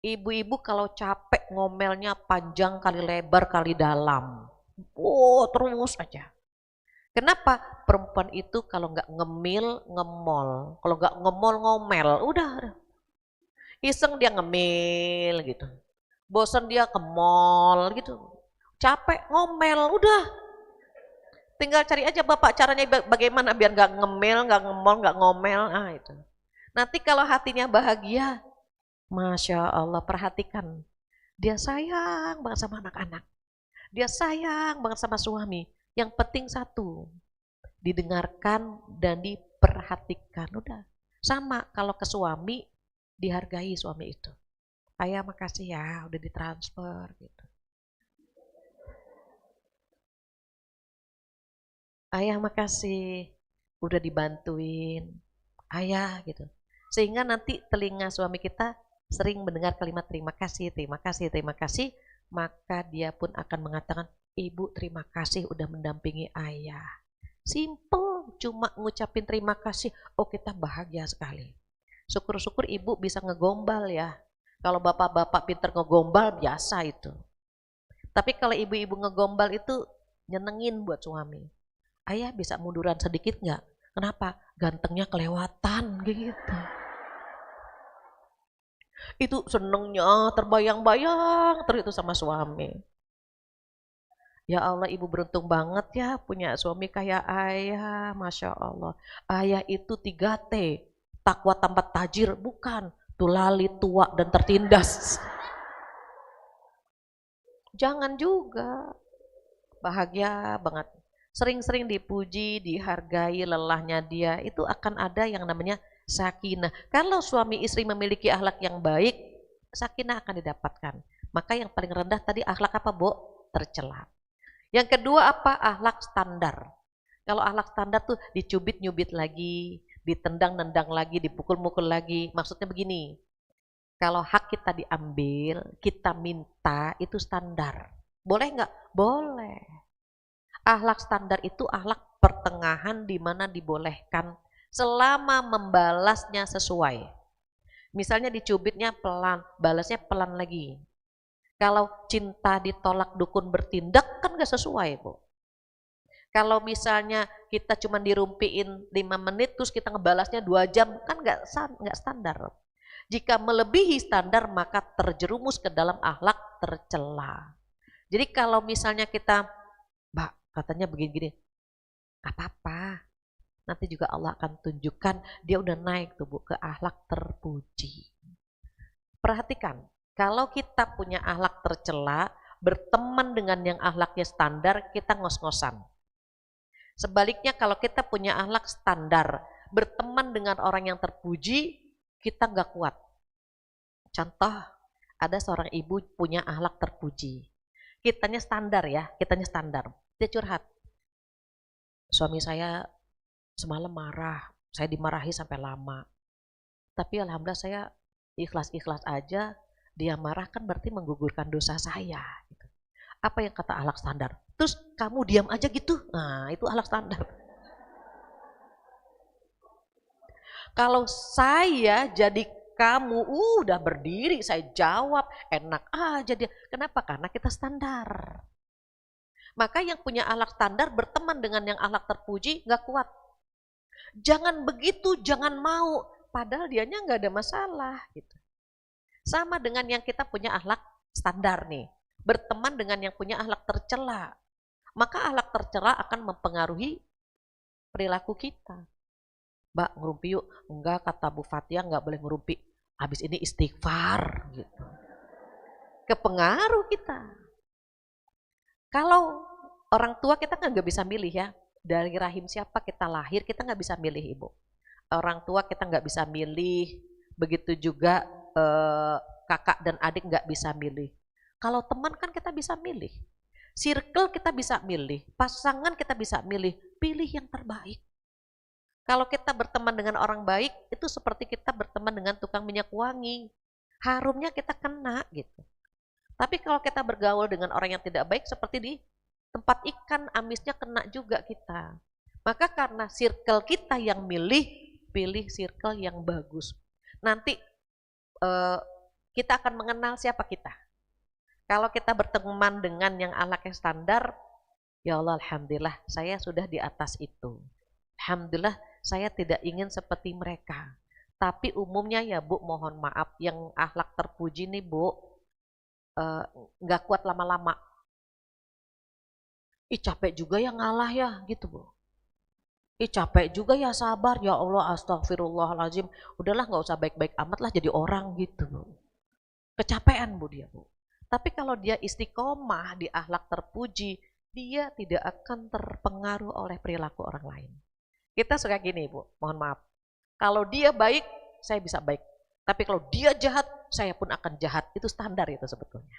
Ibu-ibu kalau capek ngomelnya panjang kali lebar kali dalam. Oh terus aja. Kenapa? Perempuan itu kalau nggak ngemil, ngemol. Kalau nggak ngemol, ngomel. Udah. Iseng dia ngemil gitu. Bosan dia ke mall gitu. Capek ngomel, udah. Tinggal cari aja bapak caranya bagaimana biar nggak ngemil, nggak ngemol, nggak ngomel. Ah itu. Nanti kalau hatinya bahagia, Masya Allah, perhatikan. Dia sayang banget sama anak-anak. Dia sayang banget sama suami. Yang penting satu, didengarkan dan diperhatikan. Udah. Sama kalau ke suami, dihargai suami itu. Ayah makasih ya, udah ditransfer gitu. Ayah makasih, udah dibantuin. Ayah gitu. Sehingga nanti telinga suami kita sering mendengar kalimat terima kasih, terima kasih, terima kasih, maka dia pun akan mengatakan, ibu terima kasih udah mendampingi ayah. Simple, cuma ngucapin terima kasih, oh kita bahagia sekali. Syukur-syukur ibu bisa ngegombal ya. Kalau bapak-bapak pinter ngegombal, biasa itu. Tapi kalau ibu-ibu ngegombal itu nyenengin buat suami. Ayah bisa munduran sedikit nggak? Kenapa? Gantengnya kelewatan gitu. Itu senengnya terbayang-bayang terus itu sama suami. Ya Allah, ibu beruntung banget ya punya suami kayak ayah, Masya Allah. Ayah itu 3T, takwa tanpa tajir, bukan. Tulali, tua, dan tertindas. Jangan juga, bahagia banget. Sering-sering dipuji, dihargai lelahnya dia, itu akan ada yang namanya sakinah. Kalau suami istri memiliki akhlak yang baik, sakinah akan didapatkan. Maka yang paling rendah tadi akhlak apa, Bu? Tercela. Yang kedua apa? Akhlak standar. Kalau akhlak standar tuh dicubit-nyubit lagi, ditendang-nendang lagi, dipukul-mukul lagi. Maksudnya begini, kalau hak kita diambil, kita minta, itu standar. Boleh nggak? Boleh. Akhlak standar itu akhlak pertengahan di mana dibolehkan selama membalasnya sesuai. Misalnya dicubitnya pelan, balasnya pelan lagi. Kalau cinta ditolak dukun bertindak kan gak sesuai, Bu. Kalau misalnya kita cuma dirumpiin 5 menit terus kita ngebalasnya 2 jam kan gak standar. Jika melebihi standar maka terjerumus ke dalam akhlak tercela. Jadi kalau misalnya kita, Mbak katanya begini-gini, apa-apa. Nanti juga Allah akan tunjukkan dia udah naik tuh Bu ke akhlak terpuji. Perhatikan, kalau kita punya akhlak tercela, berteman dengan yang akhlaknya standar, kita ngos-ngosan. Sebaliknya kalau kita punya akhlak standar, berteman dengan orang yang terpuji, kita nggak kuat. Contoh, ada seorang ibu punya akhlak terpuji. Kitanya standar ya, kitanya standar. Dia curhat, suami saya semalam marah, saya dimarahi sampai lama. Tapi alhamdulillah saya ikhlas-ikhlas aja, dia marah kan berarti menggugurkan dosa saya. Gitu. Apa yang kata akhlak standar? Terus kamu diam aja gitu? Nah itu akhlak standar. Kalau saya jadi kamu, udah berdiri, saya jawab, enak aja dia. Kenapa? Karena kita standar. Maka yang punya akhlak standar berteman dengan yang akhlak terpuji nggak kuat. Jangan begitu, jangan mau. Padahal dianya nggak ada masalah. Gitu. Sama dengan yang kita punya akhlak standar nih. Berteman dengan yang punya akhlak tercela. Maka akhlak tercela akan mempengaruhi perilaku kita. Mbak ngerumpi yuk, enggak kata Bu Fatia enggak boleh ngerumpi. Habis ini istighfar gitu. Kepengaruh kita. Kalau orang tua kita kan nggak bisa milih ya. Dari rahim siapa kita lahir kita nggak bisa milih ibu. Orang tua kita nggak bisa milih. Begitu juga kakak dan adik nggak bisa milih. Kalau teman kan kita bisa milih. Circle kita bisa milih. Pasangan kita bisa milih. Pilih yang terbaik. Kalau kita berteman dengan orang baik, itu seperti kita berteman dengan tukang minyak wangi. Harumnya kita kena gitu. Tapi kalau kita bergaul dengan orang yang tidak baik, seperti di tempat ikan, amisnya kena juga kita. Maka karena circle kita yang milih, pilih circle yang bagus. Nanti kita akan mengenal siapa kita. Kalau kita berteman dengan yang akhlaknya standar, ya Allah alhamdulillah saya sudah di atas itu. Alhamdulillah saya tidak ingin seperti mereka. Tapi umumnya ya Bu, mohon maaf yang akhlak terpuji nih Bu, nggak kuat lama-lama. Ih capek juga ya ngalah ya gitu Bu. Ih capek juga ya sabar ya Allah astagfirullahaladzim. Udahlah nggak usah baik-baik amat lah jadi orang gitu Bu. Kecapean Bu dia Bu. Tapi kalau dia istiqomah di akhlak terpuji, dia tidak akan terpengaruh oleh perilaku orang lain. Kita suka gini Bu, mohon maaf. Kalau dia baik, saya bisa baik. Tapi kalau dia jahat, saya pun akan jahat. Itu standar itu sebetulnya.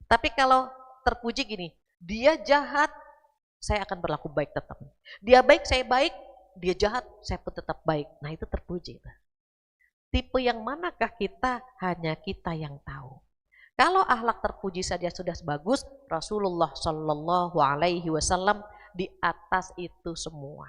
Tapi kalau terpuji gini, dia jahat, saya akan berlaku baik tetap. Dia baik, saya baik. Dia jahat, saya pun tetap baik. Nah itu terpuji. Tipe yang manakah kita? Hanya kita yang tahu. Kalau akhlak terpuji saja sudah bagus, Rasulullah Shallallahu Alaihi Wasallam di atas itu semua.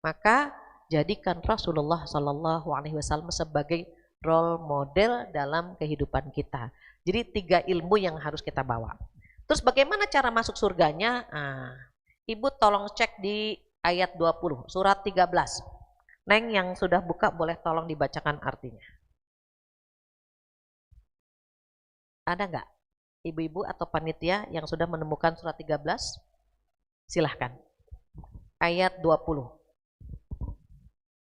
Maka jadikan Rasulullah Shallallahu Alaihi Wasallam sebagai role model dalam kehidupan kita. Jadi 3 ilmu yang harus kita bawa. Terus bagaimana cara masuk surganya? Nah, Ibu tolong cek di ayat 20, surat 13. Neng yang sudah buka boleh tolong dibacakan artinya. Ada nggak ibu-ibu atau panitia yang sudah menemukan surat 13? Silahkan. Ayat 20.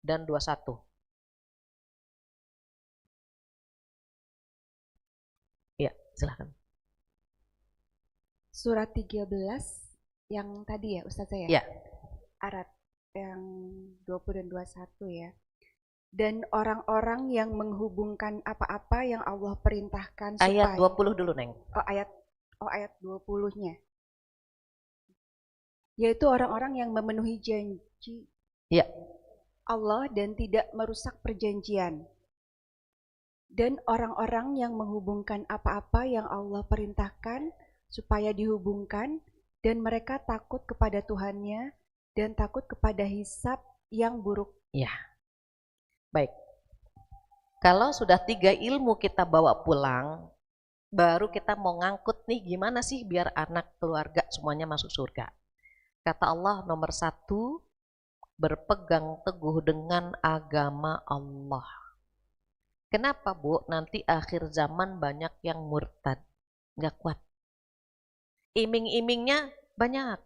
Dan 21. Ya, silahkan. Surat 13 yang tadi ya Ustazah ya? Ya. Ayat yang 20 dan 21 ya. Dan orang-orang yang menghubungkan apa-apa yang Allah perintahkan Ayat supaya... 20 dulu Neng. Ayat 20-nya. Yaitu orang-orang yang memenuhi janji. Ya. Allah dan tidak merusak perjanjian. Dan orang-orang yang menghubungkan apa-apa yang Allah perintahkan supaya dihubungkan dan mereka takut kepada Tuhannya dan takut kepada hisab yang buruk. Ya. Baik. Kalau sudah 3 ilmu kita bawa pulang, baru kita mau ngangkut nih gimana sih biar anak keluarga semuanya masuk surga. Kata Allah nomor 1, berpegang teguh dengan agama Allah. Kenapa Bu? Nanti akhir zaman banyak yang murtad, nggak kuat. Iming-imingnya banyak,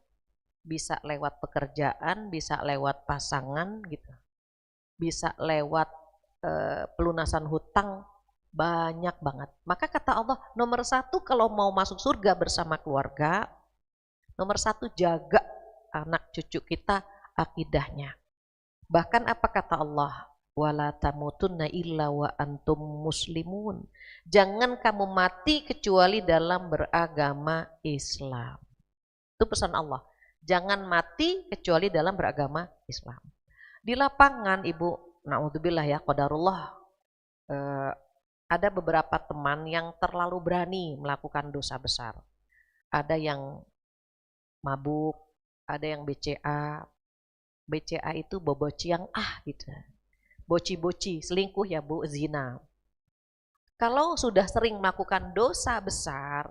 bisa lewat pekerjaan, bisa lewat pasangan gitu, bisa lewat pelunasan hutang, banyak banget. Maka kata Allah nomor 1 kalau mau masuk surga bersama keluarga, nomor 1 jaga anak cucu kita akidahnya. Bahkan apa kata Allah? Wala tamutunna illa wa antum muslimun. Jangan kamu mati kecuali dalam beragama Islam. Itu pesan Allah. Jangan mati kecuali dalam beragama Islam. Di lapangan Ibu, naudzubillah ya, qadarullah, ada beberapa teman yang terlalu berani melakukan dosa besar. Ada yang mabuk, ada yang BCA. BCA itu boboci yang gitu. Boci-boci, selingkuh ya Bu, zina. Kalau sudah sering melakukan dosa besar,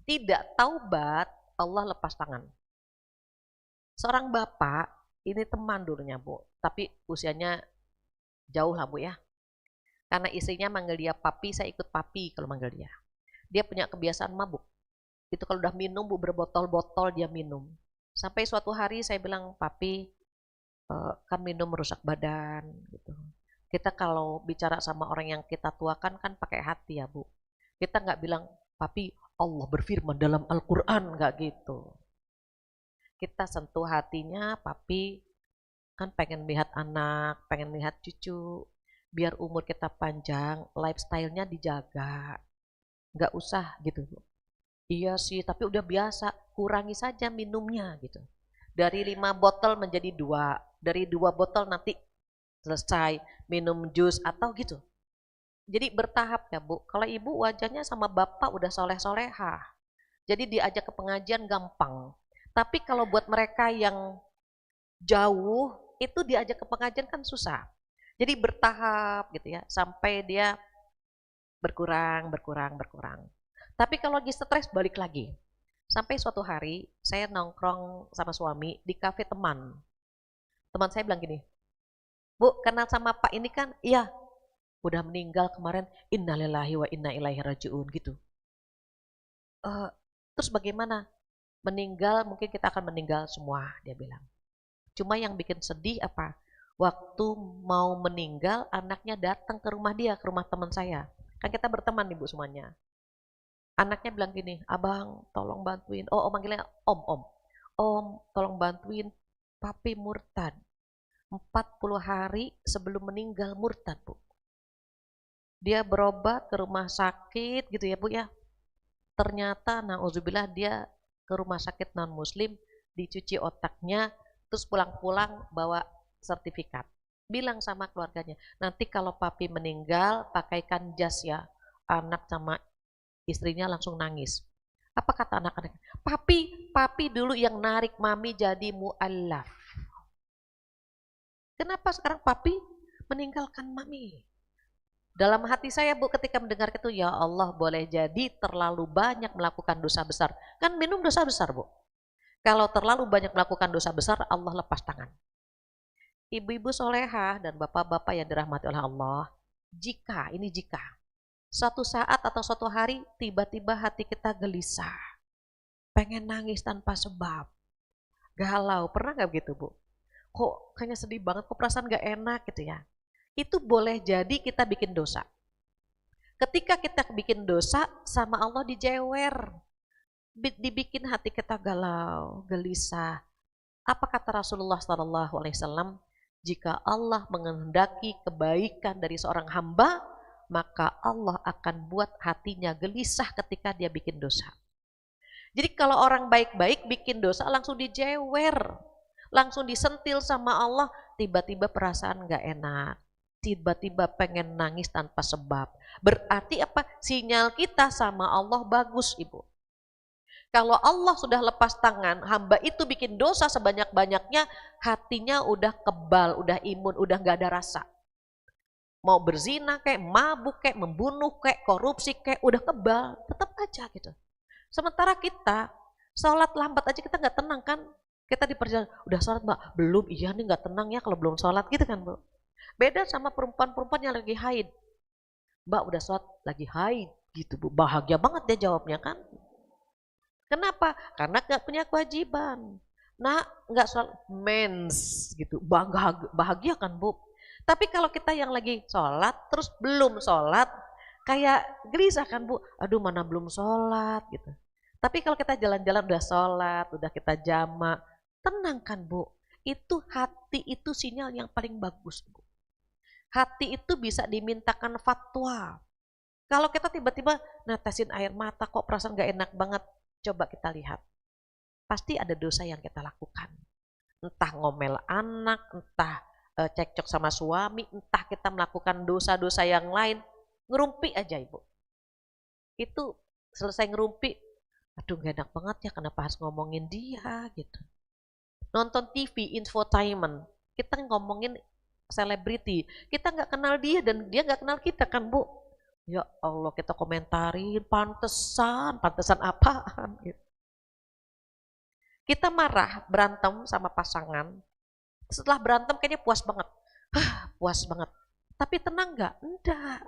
tidak taubat, Allah lepas tangan. Seorang bapak, ini teman dulunya Bu, tapi usianya jauh lah Bu ya. Karena istrinya manggil dia papi, saya ikut papi kalau manggil dia. Dia punya kebiasaan mabuk. Itu kalau udah minum Bu, berbotol-botol dia minum. Sampai suatu hari saya bilang, papi, kan minum merusak badan gitu. Kita kalau bicara sama orang yang kita tuakan kan pakai hati ya Bu. Kita nggak bilang, papi Allah berfirman dalam Al-Quran, nggak gitu. Kita sentuh hatinya, papi kan pengen lihat anak, pengen lihat cucu, biar umur kita panjang, lifestyle-nya dijaga. Nggak usah gitu Bu. Iya sih, tapi udah biasa, kurangi saja minumnya gitu. Dari 5 botol menjadi 2, dari 2 botol nanti selesai minum jus atau gitu. Jadi bertahap ya Bu. Kalau Ibu wajahnya sama Bapak udah soleh-solehah. Jadi diajak ke pengajian gampang. Tapi kalau buat mereka yang jauh, itu diajak ke pengajian kan susah. Jadi bertahap gitu ya, sampai dia berkurang. Tapi kalau lagi stres balik lagi. Sampai suatu hari saya nongkrong sama suami di kafe teman. Teman saya bilang gini, Bu, kenal sama Pak ini kan? Iya, udah meninggal kemarin. Innalillahi wa inna ilaihi rajiun gitu. Terus bagaimana? Meninggal, mungkin kita akan meninggal semua, dia bilang. Cuma yang bikin sedih apa? Waktu mau meninggal, anaknya datang ke rumah dia, ke rumah teman saya. Kan kita berteman nih Bu semuanya. Anaknya bilang gini, abang tolong bantuin. Oh, manggilnya om. Om, tolong bantuin papi murtad. 40 hari sebelum meninggal murtad Bu. Dia berobat ke rumah sakit gitu ya Bu ya. Ternyata na'udzubillah dia ke rumah sakit non muslim, dicuci otaknya, terus pulang-pulang bawa sertifikat. Bilang sama keluarganya, nanti kalau papi meninggal pakaikan jas ya. Anak sama istrinya langsung nangis. Apa kata anak-anak? Papi dulu yang narik mami jadi mu'allaf. Kenapa sekarang papi meninggalkan mami? Dalam hati saya Bu ketika mendengar itu, ya Allah boleh jadi terlalu banyak melakukan dosa besar. Kan minum dosa besar Bu. Kalau terlalu banyak melakukan dosa besar, Allah lepas tangan. Ibu-ibu solehah dan bapak-bapak yang dirahmati oleh Allah, jika suatu saat atau suatu hari tiba-tiba hati kita gelisah, pengen nangis tanpa sebab, galau, pernah nggak begitu Bu? Kok kayaknya sedih banget, kok perasaan gak enak gitu ya. Itu boleh jadi kita bikin dosa. Ketika kita bikin dosa, sama Allah dijewer. Dibikin hati kita galau, gelisah. Apa kata Rasulullah SAW? Jika Allah menghendaki kebaikan dari seorang hamba, maka Allah akan buat hatinya gelisah ketika dia bikin dosa. Jadi kalau orang baik-baik bikin dosa langsung dijewer, langsung disentil sama Allah, tiba-tiba perasaan gak enak, tiba-tiba pengen nangis tanpa sebab. Berarti apa? Sinyal kita sama Allah bagus Ibu. Kalau Allah sudah lepas tangan, hamba itu bikin dosa sebanyak-banyaknya, hatinya udah kebal, udah imun, udah gak ada rasa. Mau berzina kayak, mabuk kayak, membunuh kayak, korupsi kayak, udah kebal, tetap aja gitu. Sementara kita, sholat lambat aja kita gak tenang kan. Kita di perjalanan, udah sholat Mbak? Belum, iya nih gak tenang ya kalau belum sholat gitu kan Bu. Beda sama perempuan-perempuan yang lagi haid. Mbak udah sholat lagi haid gitu Bu. Bahagia banget dia jawabnya kan. Kenapa? Karena gak punya kewajiban. Nah gak sholat mens gitu. Bahagia kan Bu. Tapi kalau kita yang lagi sholat terus belum sholat, kayak gelisah kan Bu. Aduh mana belum sholat gitu. Tapi kalau kita jalan-jalan udah sholat, udah kita jamak, tenang kan Bu, itu hati itu sinyal yang paling bagus Bu. Hati itu bisa dimintakan fatwa. Kalau kita tiba-tiba netesin air mata kok perasaan gak enak banget, coba kita lihat. pasti ada dosa yang kita lakukan. Entah ngomel anak, entah cekcok sama suami, entah kita melakukan dosa-dosa yang lain, ngerumpi aja ibu. Itu selesai ngerumpi, aduh gak enak banget ya kenapa harus ngomongin dia gitu. Nonton TV, infotainment, kita ngomongin selebriti, kita nggak kenal dia dan dia nggak kenal kita kan bu. Ya Allah kita komentarin, pantesan apaan gitu. Kita marah, berantem sama pasangan, setelah berantem kayaknya puas banget. Puas banget. Tapi tenang nggak? Enggak.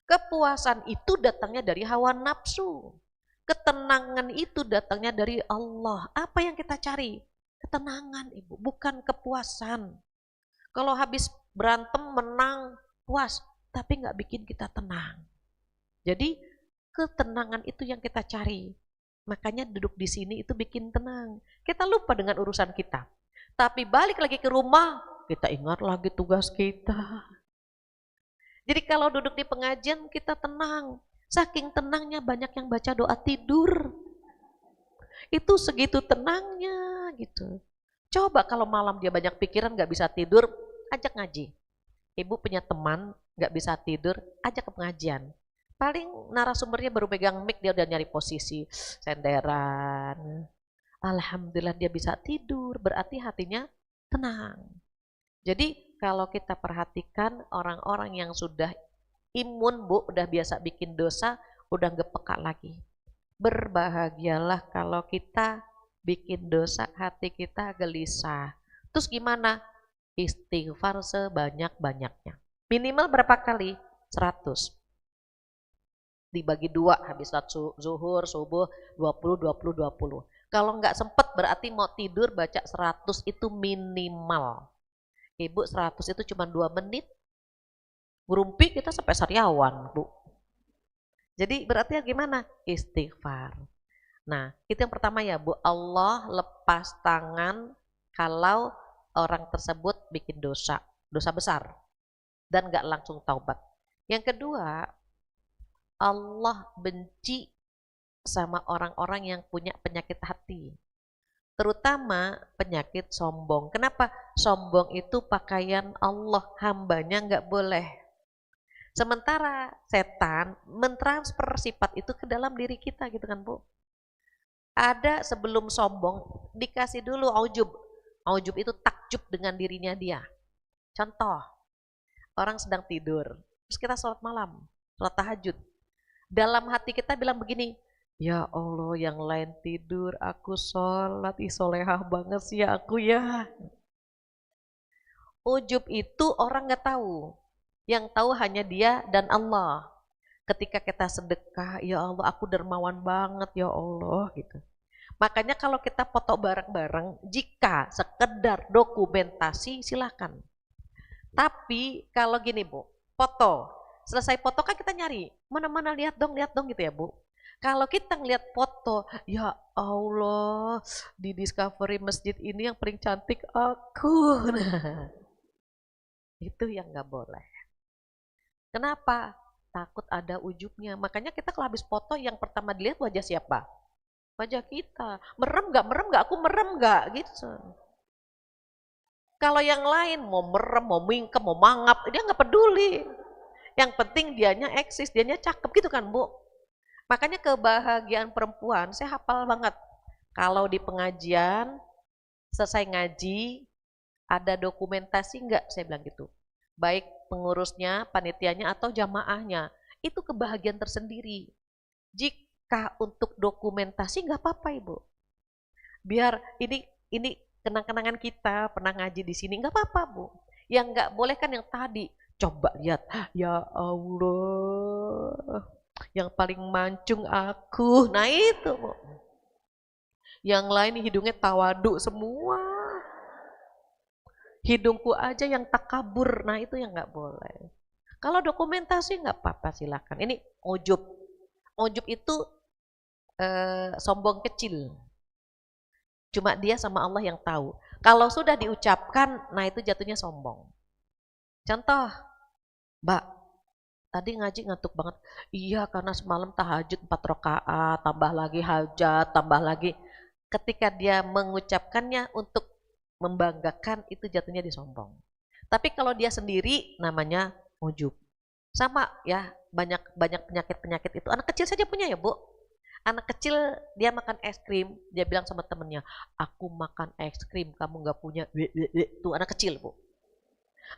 Kepuasan itu datangnya dari hawa nafsu. Ketenangan itu datangnya dari Allah. Apa yang kita cari? Ketenangan ibu, bukan kepuasan. Kalau habis berantem menang puas, tapi nggak bikin kita tenang. Jadi ketenangan itu yang kita cari. Makanya duduk di sini itu bikin tenang. Kita lupa dengan urusan kita. Tapi balik lagi ke rumah, kita ingat lagi tugas kita. Jadi kalau duduk di pengajian kita tenang. Saking tenangnya banyak yang baca doa tidur. Itu segitu tenangnya gitu. Coba kalau malam dia banyak pikiran gak bisa tidur, ajak ngaji. Ibu punya teman gak bisa tidur, ajak ke pengajian. Paling narasumbernya baru pegang mic dia udah nyari posisi senderan. Alhamdulillah dia bisa tidur, berarti hatinya tenang. Jadi kalau kita perhatikan orang-orang yang sudah imun bu, udah biasa bikin dosa, udah gak peka lagi. Berbahagialah kalau kita bikin dosa, hati kita gelisah. Terus gimana? Istighfar sebanyak-banyaknya. Minimal berapa kali? 100. Dibagi 2, habis zuhur, subuh, 20, 20, 20. Kalau nggak sempet berarti mau tidur baca 100 itu minimal. Ibu 100 itu cuma 2 menit. Ngerumpi kita sampai sariawan, Bu. Jadi berarti gimana? Istighfar. Nah, itu yang pertama ya Bu, Allah lepas tangan kalau orang tersebut bikin dosa besar dan gak langsung taubat. Yang kedua, Allah benci sama orang-orang yang punya penyakit hati, terutama penyakit sombong. Kenapa? Sombong itu pakaian Allah, hambanya gak boleh. Sementara setan mentransfer sifat itu ke dalam diri kita gitu kan Bu. Ada sebelum sombong dikasih dulu aujub. Aujub itu takjub dengan dirinya dia. Contoh, orang sedang tidur, terus kita sholat malam, sholat tahajud. Dalam hati kita bilang begini, ya Allah yang lain tidur, aku sholat, solehah banget sih ya aku ya. Ujub itu orang gak tahu, yang tahu hanya dia dan Allah. Ketika kita sedekah, ya Allah aku dermawan banget ya Allah gitu. Makanya kalau kita foto bareng-bareng, jika sekedar dokumentasi silakan. Tapi kalau gini Bu, foto, selesai foto kan kita nyari, mana-mana lihat dong gitu ya Bu. Kalau kita ngeliat foto, ya Allah di Discovery masjid ini yang paling cantik aku. Nah, itu yang nggak boleh. Kenapa? Takut ada ujubnya. Makanya kita kalau habis foto yang pertama dilihat wajah siapa? Wajah kita. Merem nggak? Aku merem nggak? Gitu. Kalau yang lain mau merem, mau mingkem, mau mangap, dia nggak peduli. Yang penting dianya eksis, dianya cakep gitu kan Bu. Makanya kebahagiaan perempuan, saya hafal banget. Kalau di pengajian, selesai ngaji, ada dokumentasi nggak? Saya bilang gitu. Baik pengurusnya, panitianya atau jamaahnya, itu kebahagiaan tersendiri. Jika untuk dokumentasi nggak apa-apa Ibu. Biar ini kenang-kenangan kita pernah ngaji di sini nggak apa-apa Bu. Yang nggak boleh kan yang tadi. Coba lihat, ya Allah, yang paling mancung aku. Nah itu Bu. Yang lain hidungnya tawadu semua. Hidungku aja yang takabur, nah itu yang nggak boleh. Kalau dokumentasi nggak apa-apa silakan. Ini ujub. Ujub itu sombong kecil. Cuma dia sama Allah yang tahu. Kalau sudah diucapkan, nah itu jatuhnya sombong. Contoh, Mbak, tadi ngaji ngantuk banget. Iya karena semalam tahajud 4 rakaat, tambah lagi hajat, tambah lagi. ketika dia mengucapkannya untuk membanggakan, itu jatuhnya disombong. Tapi kalau dia sendiri namanya ujub. Sama ya, banyak penyakit-penyakit itu. Anak kecil saja punya ya, Bu. Anak kecil dia makan es krim, dia bilang sama temennya, aku makan es krim, kamu nggak punya. Itu anak kecil, Bu.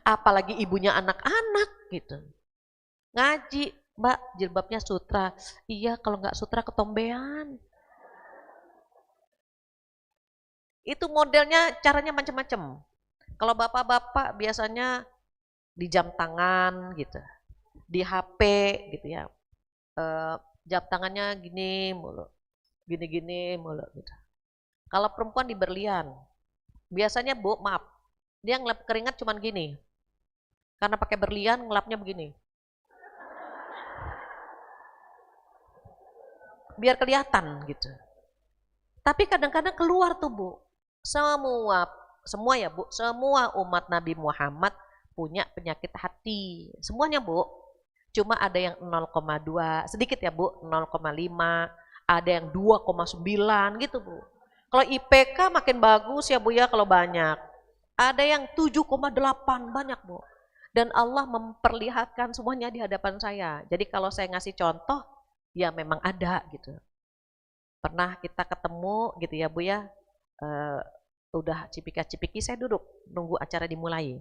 Apalagi ibunya anak-anak gitu. Ngaji, Mbak, jilbabnya sutra. Iya, kalau nggak sutra ketombean. Itu modelnya, caranya macam-macam. Kalau bapak-bapak biasanya di jam tangan gitu, di HP gitu ya. Jam tangannya gini mulu, gini-gini mulu gitu. Kalau perempuan di berlian, biasanya Bu, maaf, dia ngelap keringat cuman gini. Karena pakai berlian ngelapnya begini. Biar kelihatan gitu. Tapi kadang-kadang keluar tuh Bu. Semua ya Bu, semua umat Nabi Muhammad punya penyakit hati. Semuanya Bu. Cuma ada yang 0,2, sedikit ya Bu, 0,5, ada yang 2,9 gitu Bu. Kalau IPK makin bagus ya Bu ya kalau banyak. Ada yang 7,8 banyak Bu. Dan Allah memperlihatkan semuanya di hadapan saya. Jadi kalau saya ngasih contoh, ya memang ada gitu. Pernah kita ketemu gitu ya Bu ya, udah cipika-cipiki saya duduk nunggu acara dimulai.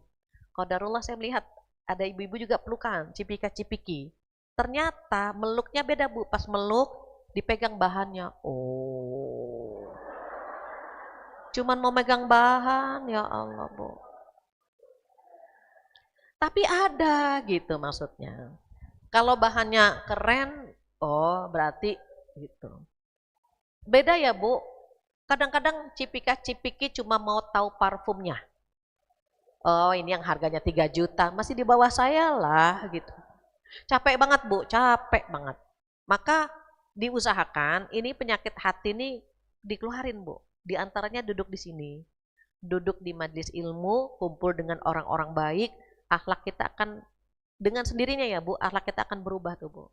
Qadarullah saya melihat ada ibu-ibu juga pelukan, cipika-cipiki. Ternyata meluknya beda Bu, pas meluk dipegang bahannya. Oh. Cuman mau megang bahan, ya Allah Bu. Tapi ada gitu maksudnya. Kalau bahannya keren, oh berarti gitu. Beda ya Bu, kadang-kadang cipika-cipiki cuma mau tahu parfumnya. Oh ini yang harganya 3 juta, masih di bawah saya lah gitu. Capek banget Bu, capek banget. Maka diusahakan ini penyakit hati ini dikeluarin Bu. Di antaranya duduk di sini. Duduk di majelis ilmu, kumpul dengan orang-orang baik, akhlak kita akan dengan sendirinya ya Bu, akhlak kita akan berubah tuh Bu.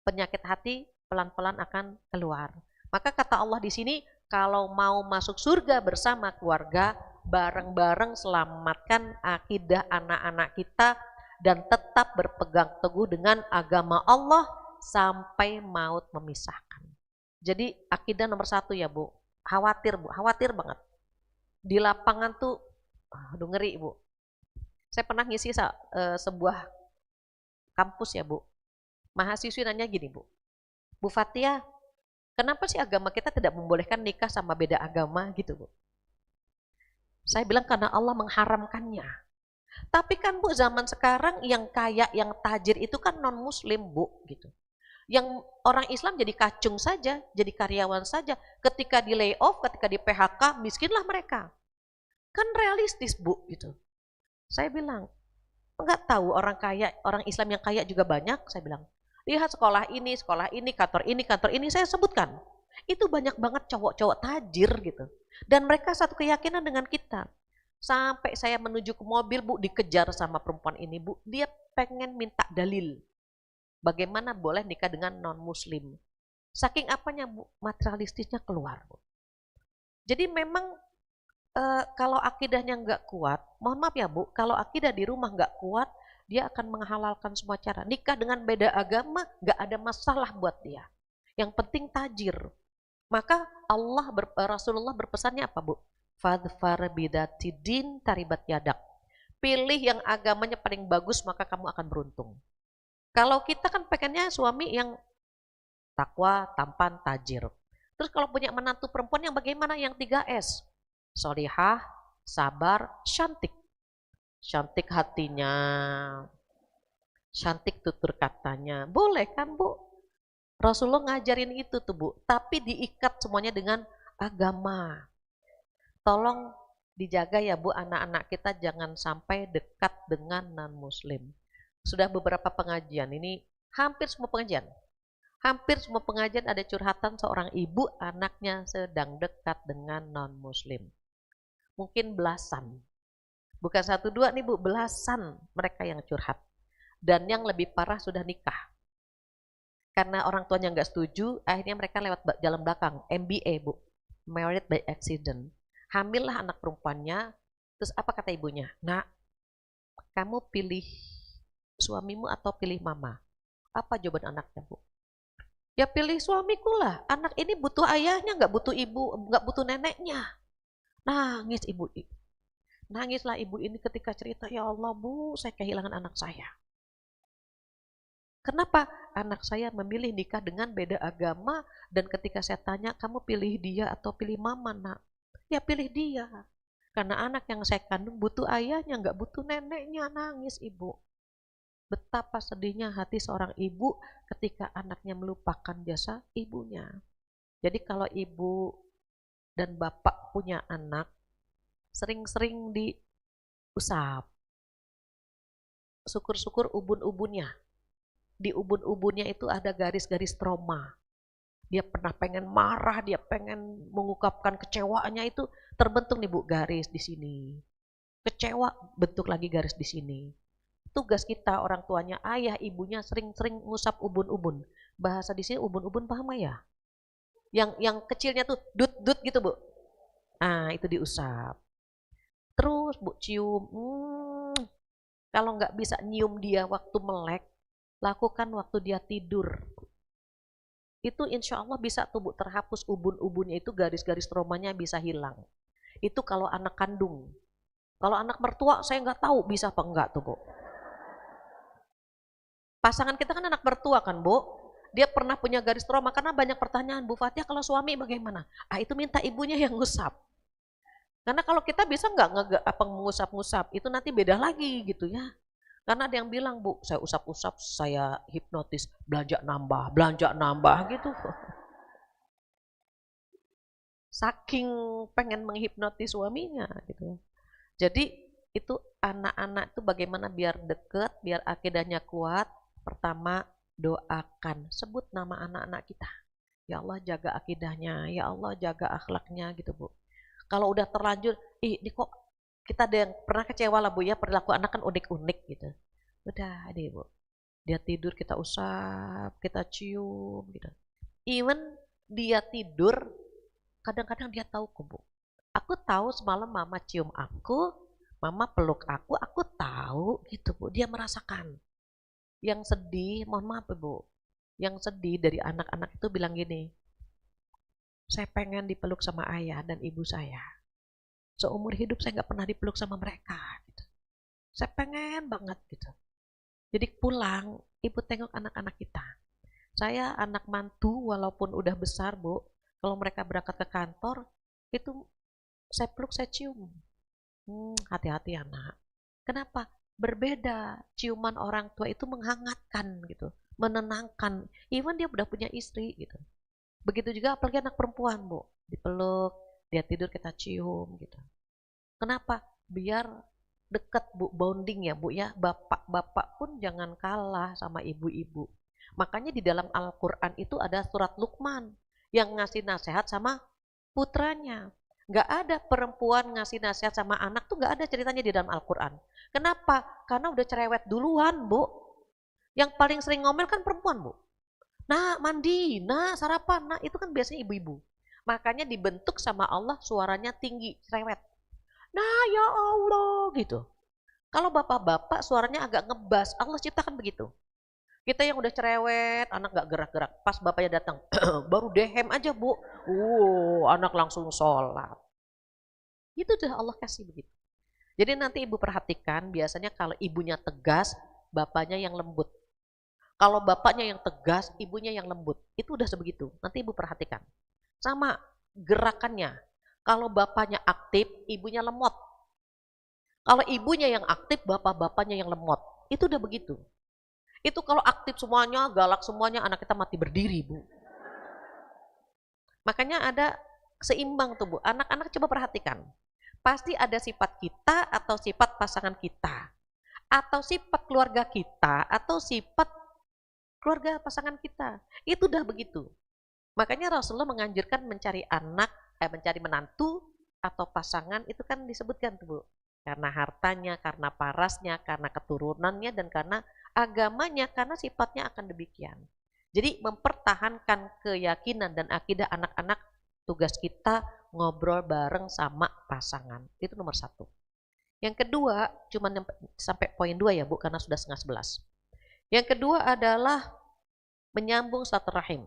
Penyakit hati pelan-pelan akan keluar. Maka kata Allah di sini, kalau mau masuk surga bersama keluarga, bareng-bareng selamatkan akidah anak-anak kita dan tetap berpegang teguh dengan agama Allah sampai maut memisahkan. Jadi akidah nomor 1 ya Bu, khawatir Bu, khawatir banget. Di lapangan tuh, aduh ngeri Bu. Saya pernah ngisi sebuah kampus ya Bu. Mahasiswi nanya gini Bu, Bu Fatia, kenapa sih agama kita tidak membolehkan nikah sama beda agama gitu Bu? Saya bilang karena Allah mengharamkannya. Tapi kan Bu, zaman sekarang yang kaya, yang tajir itu kan non muslim Bu gitu. Yang orang Islam jadi kacung saja, jadi karyawan saja. Ketika di layoff, ketika di PHK, miskinlah mereka. Kan realistis Bu gitu. Saya bilang, enggak tahu orang kaya, orang Islam yang kaya juga banyak. Saya bilang, lihat sekolah ini, kantor ini, saya sebutkan. Itu banyak banget cowok-cowok tajir gitu. Dan mereka satu keyakinan dengan kita. Sampai saya menuju ke mobil Bu, dikejar sama perempuan ini Bu. Dia pengen minta dalil. Bagaimana boleh nikah dengan non-muslim. Saking apanya Bu, materialistisnya keluar Bu. Jadi memang kalau akidahnya nggak kuat, mohon maaf ya Bu, kalau akidah di rumah nggak kuat, dia akan menghalalkan semua cara. Nikah dengan beda agama nggak ada masalah buat dia. Yang penting tajir. Maka Rasulullah berpesannya apa Bu? Fadfar bidatidin taribat yadak. Pilih yang agamanya paling bagus maka kamu akan beruntung. Kalau kita kan pengennya suami yang takwa, tampan, tajir. Terus kalau punya menantu perempuan yang bagaimana? Yang 3S. Solihah, sabar, cantik. Cantik hatinya, cantik tutur katanya. Boleh kan Bu? Rasulullah ngajarin itu tuh Bu. Tapi diikat semuanya dengan agama. Tolong dijaga ya Bu, anak-anak kita jangan sampai dekat dengan non-muslim. Sudah beberapa pengajian, ini hampir semua pengajian. Hampir semua pengajian ada curhatan seorang ibu anaknya sedang dekat dengan non-muslim. Mungkin belasan. Bukan 1, 2 nih Bu, belasan mereka yang curhat. Dan yang lebih parah sudah nikah. Karena orang tuanya nggak setuju, akhirnya mereka lewat jalan belakang, MBA Bu. married by accident. Hamillah anak perempuannya, terus apa kata ibunya? Nak, kamu pilih suamimu atau pilih mama? Apa jawaban anaknya, Bu? Ya pilih suamiku lah. Anak ini butuh ayahnya, nggak butuh ibu, nggak butuh neneknya. Nangis ibu. Nangislah ibu ini ketika cerita, ya Allah Bu, saya kehilangan anak saya. Kenapa? Anak saya memilih nikah dengan beda agama, dan ketika saya tanya, kamu pilih dia atau pilih mama, nak? Ya pilih dia. Karena anak yang saya kandung butuh ayahnya, nggak butuh neneknya. Nangis ibu. Betapa sedihnya hati seorang ibu ketika anaknya melupakan jasa ibunya. Jadi kalau ibu dan bapak punya anak, sering-sering diusap. Syukur-syukur ubun-ubunnya. Di ubun-ubunnya itu ada garis-garis trauma. Dia pernah pengen marah, dia pengen mengungkapkan kecewaannya, itu terbentuk nih Bu, garis di sini. Kecewa, bentuk lagi garis di sini. Tugas kita orang tuanya, ayah ibunya sering-sering ngusap ubun-ubun. Bahasa di sini ubun-ubun paham ya? Yang kecilnya tuh dut-dut gitu Bu. Nah, itu diusap. Terus Bu cium. Kalau nggak bisa nyium dia waktu melek, lakukan waktu dia tidur. Itu insya Allah bisa tuh Bu, terhapus ubun-ubunnya, itu garis-garis traumanya bisa hilang. Itu kalau anak kandung. Kalau anak mertua saya nggak tahu bisa apa enggak tuh Bu. Pasangan kita kan anak mertua kan Bu. Dia pernah punya garis trauma karena banyak pertanyaan, Bu Fatia kalau suami bagaimana? Itu minta ibunya yang ngusap. Karena kalau kita bisa nggak mengusap-ngusap, itu nanti beda lagi gitu ya. Karena ada yang bilang, Bu, saya usap-usap, saya hipnotis, belanja nambah gitu. Saking pengen menghipnotis suaminya gitu. Jadi itu anak-anak itu bagaimana biar deket, biar akidahnya kuat. Pertama, doakan, sebut nama anak-anak kita. Ya Allah jaga akidahnya, ya Allah jaga akhlaknya gitu Bu. Kalau udah terlanjur, ini kok kita ada yang pernah kecewa lah Bu ya, perilaku anak kan unik-unik gitu. Udah deh Bu, dia tidur kita usap, kita cium gitu. Even dia tidur, kadang-kadang dia tahu kok Bu. Aku tahu semalam mama cium aku, mama peluk aku tahu gitu Bu. Dia merasakan. Yang sedih, mohon maaf Bu, yang sedih dari anak-anak itu bilang gini, saya pengen dipeluk sama ayah dan ibu saya. Seumur hidup saya nggak pernah dipeluk sama mereka. Gitu. Saya pengen banget gitu. Jadi pulang, ibu tengok anak-anak kita. Saya anak mantu walaupun udah besar Bu, kalau mereka berangkat ke kantor, itu saya peluk, saya cium. Hati-hati anak. Kenapa? Berbeda, ciuman orang tua itu menghangatkan gitu, menenangkan. Even dia udah punya istri gitu. Begitu juga apalagi anak perempuan Bu, dipeluk, dia tidur kita cium gitu. Kenapa? Biar dekat Bu, bonding ya Bu ya. Bapak-bapak pun jangan kalah sama ibu-ibu. Makanya di dalam Al-Quran itu ada surat Luqman yang ngasih nasihat sama putranya. Nggak ada perempuan ngasih nasihat sama anak tuh nggak ada ceritanya di dalam Al-Quran. Kenapa? Karena udah cerewet duluan Bu. Yang paling sering ngomel kan perempuan Bu. Nah mandi, nah sarapan, nah itu kan biasanya ibu-ibu. Makanya dibentuk sama Allah suaranya tinggi, cerewet. Nah ya Allah gitu. Kalau bapak-bapak suaranya agak ngebas, Allah ciptakan begitu. Kita yang udah cerewet, anak gak gerak-gerak. Pas bapaknya datang, baru dehem aja Bu. Anak langsung sholat. Itu udah Allah kasih begitu. Jadi nanti ibu perhatikan, biasanya kalau ibunya tegas, bapaknya yang lembut. Kalau bapaknya yang tegas, ibunya yang lembut. Itu udah sebegitu. Nanti ibu perhatikan. Sama gerakannya. Kalau bapaknya aktif, ibunya lemot. Kalau ibunya yang aktif, bapak-bapaknya yang lemot. Itu udah begitu. Itu kalau aktif semuanya, galak semuanya, anak kita mati berdiri, Bu. Makanya ada seimbang tuh, Bu. Anak-anak coba perhatikan. Pasti ada sifat kita atau sifat pasangan kita. Atau sifat keluarga kita, atau sifat keluarga pasangan kita. Itu udah begitu. Makanya Rasulullah menganjurkan mencari anak, mencari menantu atau pasangan, itu kan disebutkan tuh Bu. Karena hartanya, karena parasnya, karena keturunannya, dan karena agamanya, karena sifatnya akan demikian. Jadi mempertahankan keyakinan dan akidah anak-anak Tugas kita ngobrol bareng sama pasangan. Itu nomor 1. Yang kedua, cuman sampai poin 2 ya Bu, karena sudah 10:30. Yang kedua adalah menyambung silaturahim.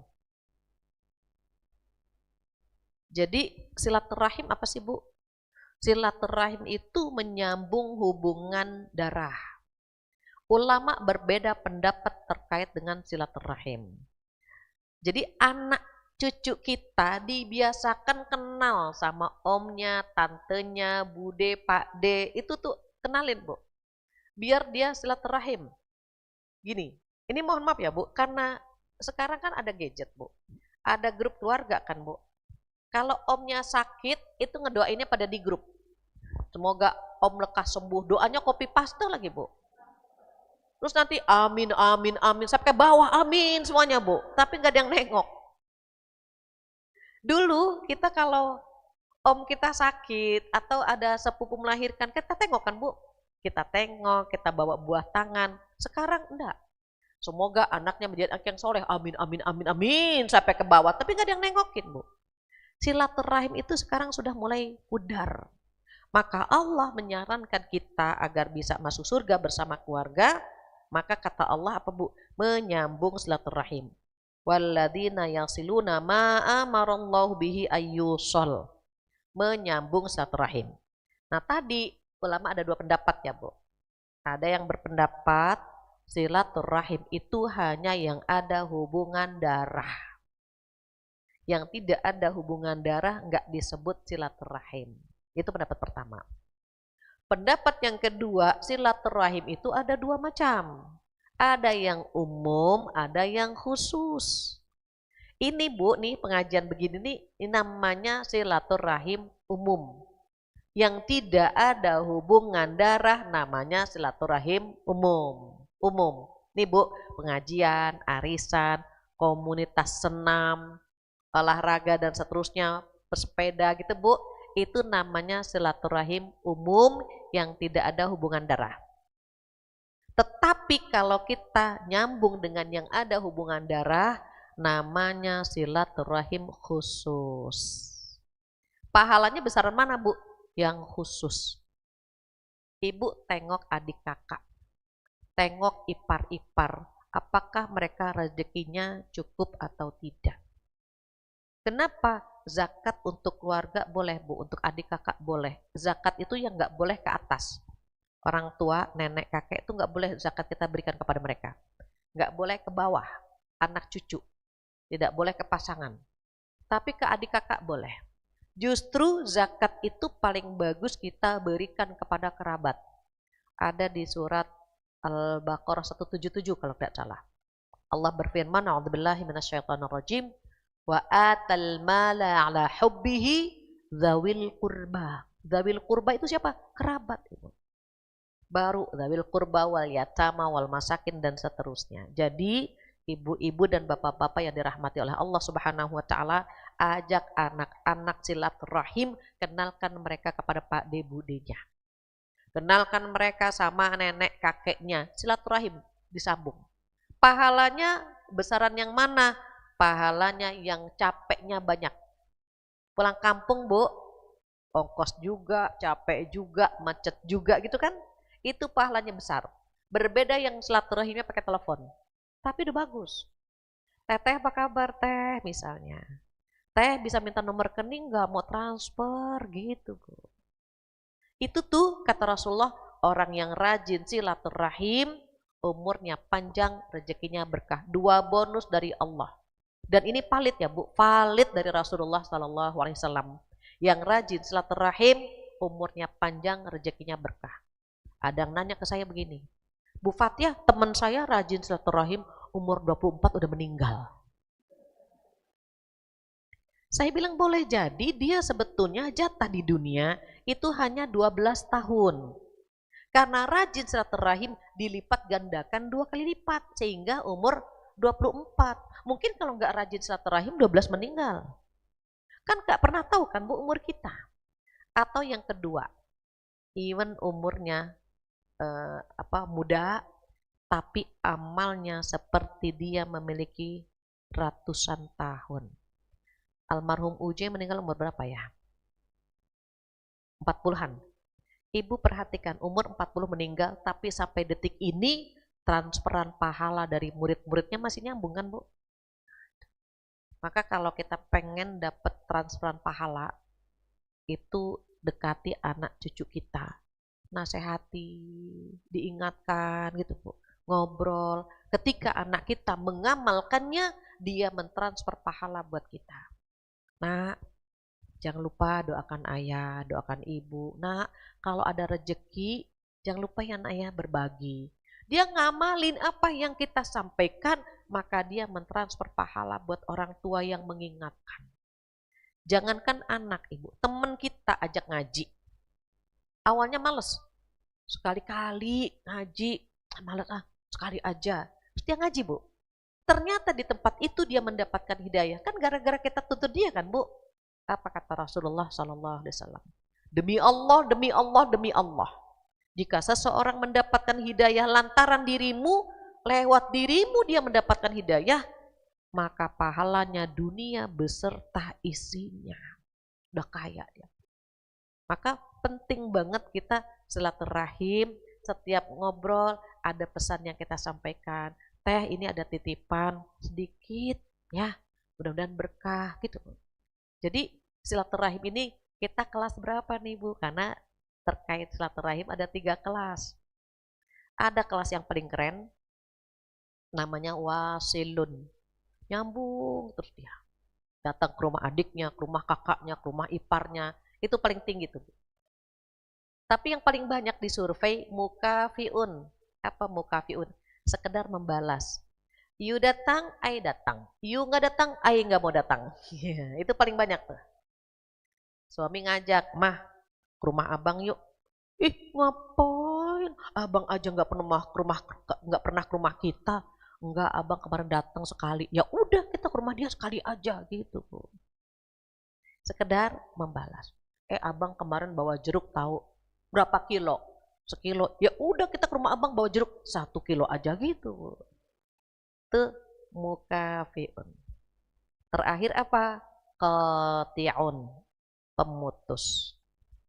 Jadi silaturahim apa sih Bu? Silaturahim itu menyambung hubungan darah. Ulama berbeda pendapat terkait dengan silaturahim. Jadi anak cucu kita dibiasakan kenal sama omnya, tantenya, bude, pak de, itu tuh kenalin Bu. Biar dia silaturahim. Gini, ini mohon maaf ya Bu, karena sekarang kan ada gadget Bu. Ada grup keluarga kan Bu. Kalau omnya sakit, itu ngedoainnya pada di grup. Semoga om lekas sembuh, doanya copy paste lagi Bu. Terus nanti amin, amin, amin, sampai ke bawah amin semuanya Bu. Tapi nggak ada yang nengok. Dulu kita kalau om kita sakit atau ada sepupu melahirkan, kita tengok kan Bu. Kita tengok, kita bawa buah tangan. Sekarang enggak. Semoga anaknya menjadi anak yang soleh, amin, amin, amin, amin, sampai ke bawah. Tapi nggak ada yang nengokin Bu. Silaturahim itu sekarang sudah mulai pudar. Maka Allah menyarankan kita agar bisa masuk surga bersama keluarga. Maka kata Allah apa Bu? Menyambung silaturahim. Walladzina yasiluna ma amarallahu bihi ayyusol. Menyambung silaturahim. Nah tadi ulama ada 2 pendapat ya Bu. Ada yang berpendapat silaturahim itu hanya yang ada hubungan darah. Yang tidak ada hubungan darah nggak disebut silaturahim. Itu pendapat pertama. Pendapat yang kedua, silaturahim itu ada 2 macam. Ada yang umum, ada yang khusus. Ini Bu, nih pengajian begini nih, ini namanya silaturahim umum. Yang tidak ada hubungan darah namanya silaturahim umum. Umum. Nih Bu, pengajian, arisan, komunitas senam, olahraga dan seterusnya, bersepeda gitu Bu. Itu namanya silaturahim umum yang tidak ada hubungan darah. Tetapi kalau kita nyambung dengan yang ada hubungan darah, namanya silaturahim khusus. Pahalanya besaran mana Bu? Yang khusus. Ibu tengok adik kakak, tengok ipar-ipar, apakah mereka rezekinya cukup atau tidak. Kenapa? Zakat untuk keluarga boleh Bu, untuk adik kakak boleh. Zakat itu yang nggak boleh ke atas. Orang tua, nenek, kakek itu nggak boleh zakat kita berikan kepada mereka. Nggak boleh ke bawah, anak cucu. Tidak boleh ke pasangan. Tapi ke adik kakak boleh. Justru zakat itu paling bagus kita berikan kepada kerabat. Ada di surat Al-Baqarah 177 kalau tidak salah. Allah berfirman, a'udzubillahi minasyaitonirrajim. Wa atal mala ala hubbihi dzawil qurba. Dzawil qurba itu siapa? Kerabat itu. Baru dzawil qurba wal yatama wal masakin dan seterusnya. Jadi ibu-ibu dan bapak-bapak yang dirahmati oleh Allah Subhanahu wa taala, ajak anak-anak silaturahim, kenalkan mereka kepada Pak De Budenya. Kenalkan mereka sama nenek kakeknya, silaturahim disambung. Pahalanya besaran yang mana? Pahalanya yang capeknya banyak. Pulang kampung Bu, ongkos juga, capek juga, macet juga gitu kan. Itu pahalanya besar. Berbeda yang silaturahimnya pakai telepon. Tapi udah bagus. Teteh apa kabar Teh misalnya. Teh bisa minta nomor rekening gak, mau transfer gitu Bu. Itu tuh kata Rasulullah, orang yang rajin silaturahim, umurnya panjang, rezekinya berkah. 2 bonus dari Allah. Dan ini valid ya Bu, valid dari Rasulullah SAW. Yang rajin silaturahim, umurnya panjang, rezekinya berkah. Ada yang nanya ke saya begini, Bu Fathia, teman saya rajin silaturahim, umur 24 udah meninggal. Saya bilang boleh jadi dia sebetulnya jatah di dunia itu hanya 12 tahun. Karena rajin silaturahim dilipat gandakan 2 kali lipat sehingga umur 24. Mungkin kalau nggak rajin silaturahim 12 meninggal. Kan nggak pernah tahu kan Bu umur kita. Atau yang kedua, even umurnya muda, tapi amalnya seperti dia memiliki ratusan tahun. Almarhum Uje meninggal umur berapa ya? 40-an. Ibu perhatikan, umur 40 meninggal, tapi sampai detik ini transferan pahala dari murid-muridnya masih nyambung kan, Bu? Maka kalau kita pengen dapat transferan pahala, itu dekati anak cucu kita. Nasihati, diingatkan gitu, Bu. Ngobrol. Ketika anak kita mengamalkannya, dia mentransfer pahala buat kita. Nah, jangan lupa doakan ayah, doakan ibu. Nah, kalau ada rejeki, jangan lupa yang ayah berbagi. Dia ngamalin apa yang kita sampaikan, maka dia mentransfer pahala buat orang tua yang mengingatkan. Jangankan anak ibu, teman kita ajak ngaji. Awalnya males, sekali-kali ngaji, males sekali aja. Terus dia ngaji, Bu. Ternyata di tempat itu dia mendapatkan hidayah. Kan gara-gara kita tuntut dia kan, Bu. Apa kata Rasulullah Sallallahu Alaihi Wasallam? Demi Allah, demi Allah, demi Allah. Jika seseorang mendapatkan hidayah lantaran dirimu, lewat dirimu dia mendapatkan hidayah, maka pahalanya dunia beserta isinya. Udah kaya dia. Maka penting banget kita silaturahim, setiap ngobrol ada pesan yang kita sampaikan. Teh ini ada titipan sedikit ya, mudah-mudahan berkah gitu. Jadi silaturahim ini kita kelas berapa nih Bu? Karena terkait silaturahim ada 3 kelas. Ada kelas yang paling keren, namanya wasilun. Nyambung terus dia. Datang ke rumah adiknya, ke rumah kakaknya, ke rumah iparnya. Itu paling tinggi tuh. Tapi yang paling banyak disurvei mukafiun. Apa mukafiun? Sekedar membalas. You datang, I datang. You nggak datang, I nggak mau datang. Itu paling banyak tuh. Suami ngajak, mah ke rumah abang yuk. Ih ngapain? Abang aja nggak pernah ke rumah kita. Enggak, abang kemarin datang sekali. Ya udah kita ke rumah dia sekali aja gitu, Bu. Sekedar membalas. Abang kemarin bawa jeruk tahu berapa kilo? Sekilo. Ya udah kita ke rumah abang bawa jeruk 1 kilo aja gitu, Bu. Itu mukafiun. Terakhir apa? Qati'un, pemutus.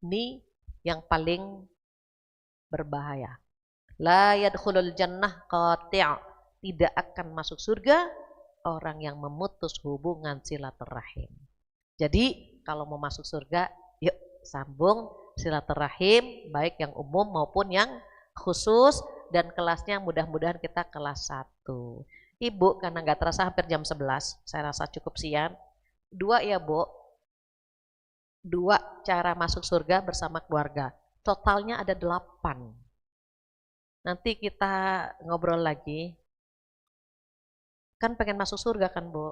Ini yang paling berbahaya. La yadkhulul jannah qati', tidak akan masuk surga orang yang memutus hubungan silaturahim. Jadi kalau mau masuk surga, yuk sambung silaturahim baik yang umum maupun yang khusus, dan kelasnya mudah-mudahan kita kelas 1. Ibu, karena nggak terasa hampir jam 11, saya rasa cukup siang. 2 ya Bu, 2 cara masuk surga bersama keluarga. Totalnya ada 8. Nanti kita ngobrol lagi. Kan pengen masuk surga kan Bu.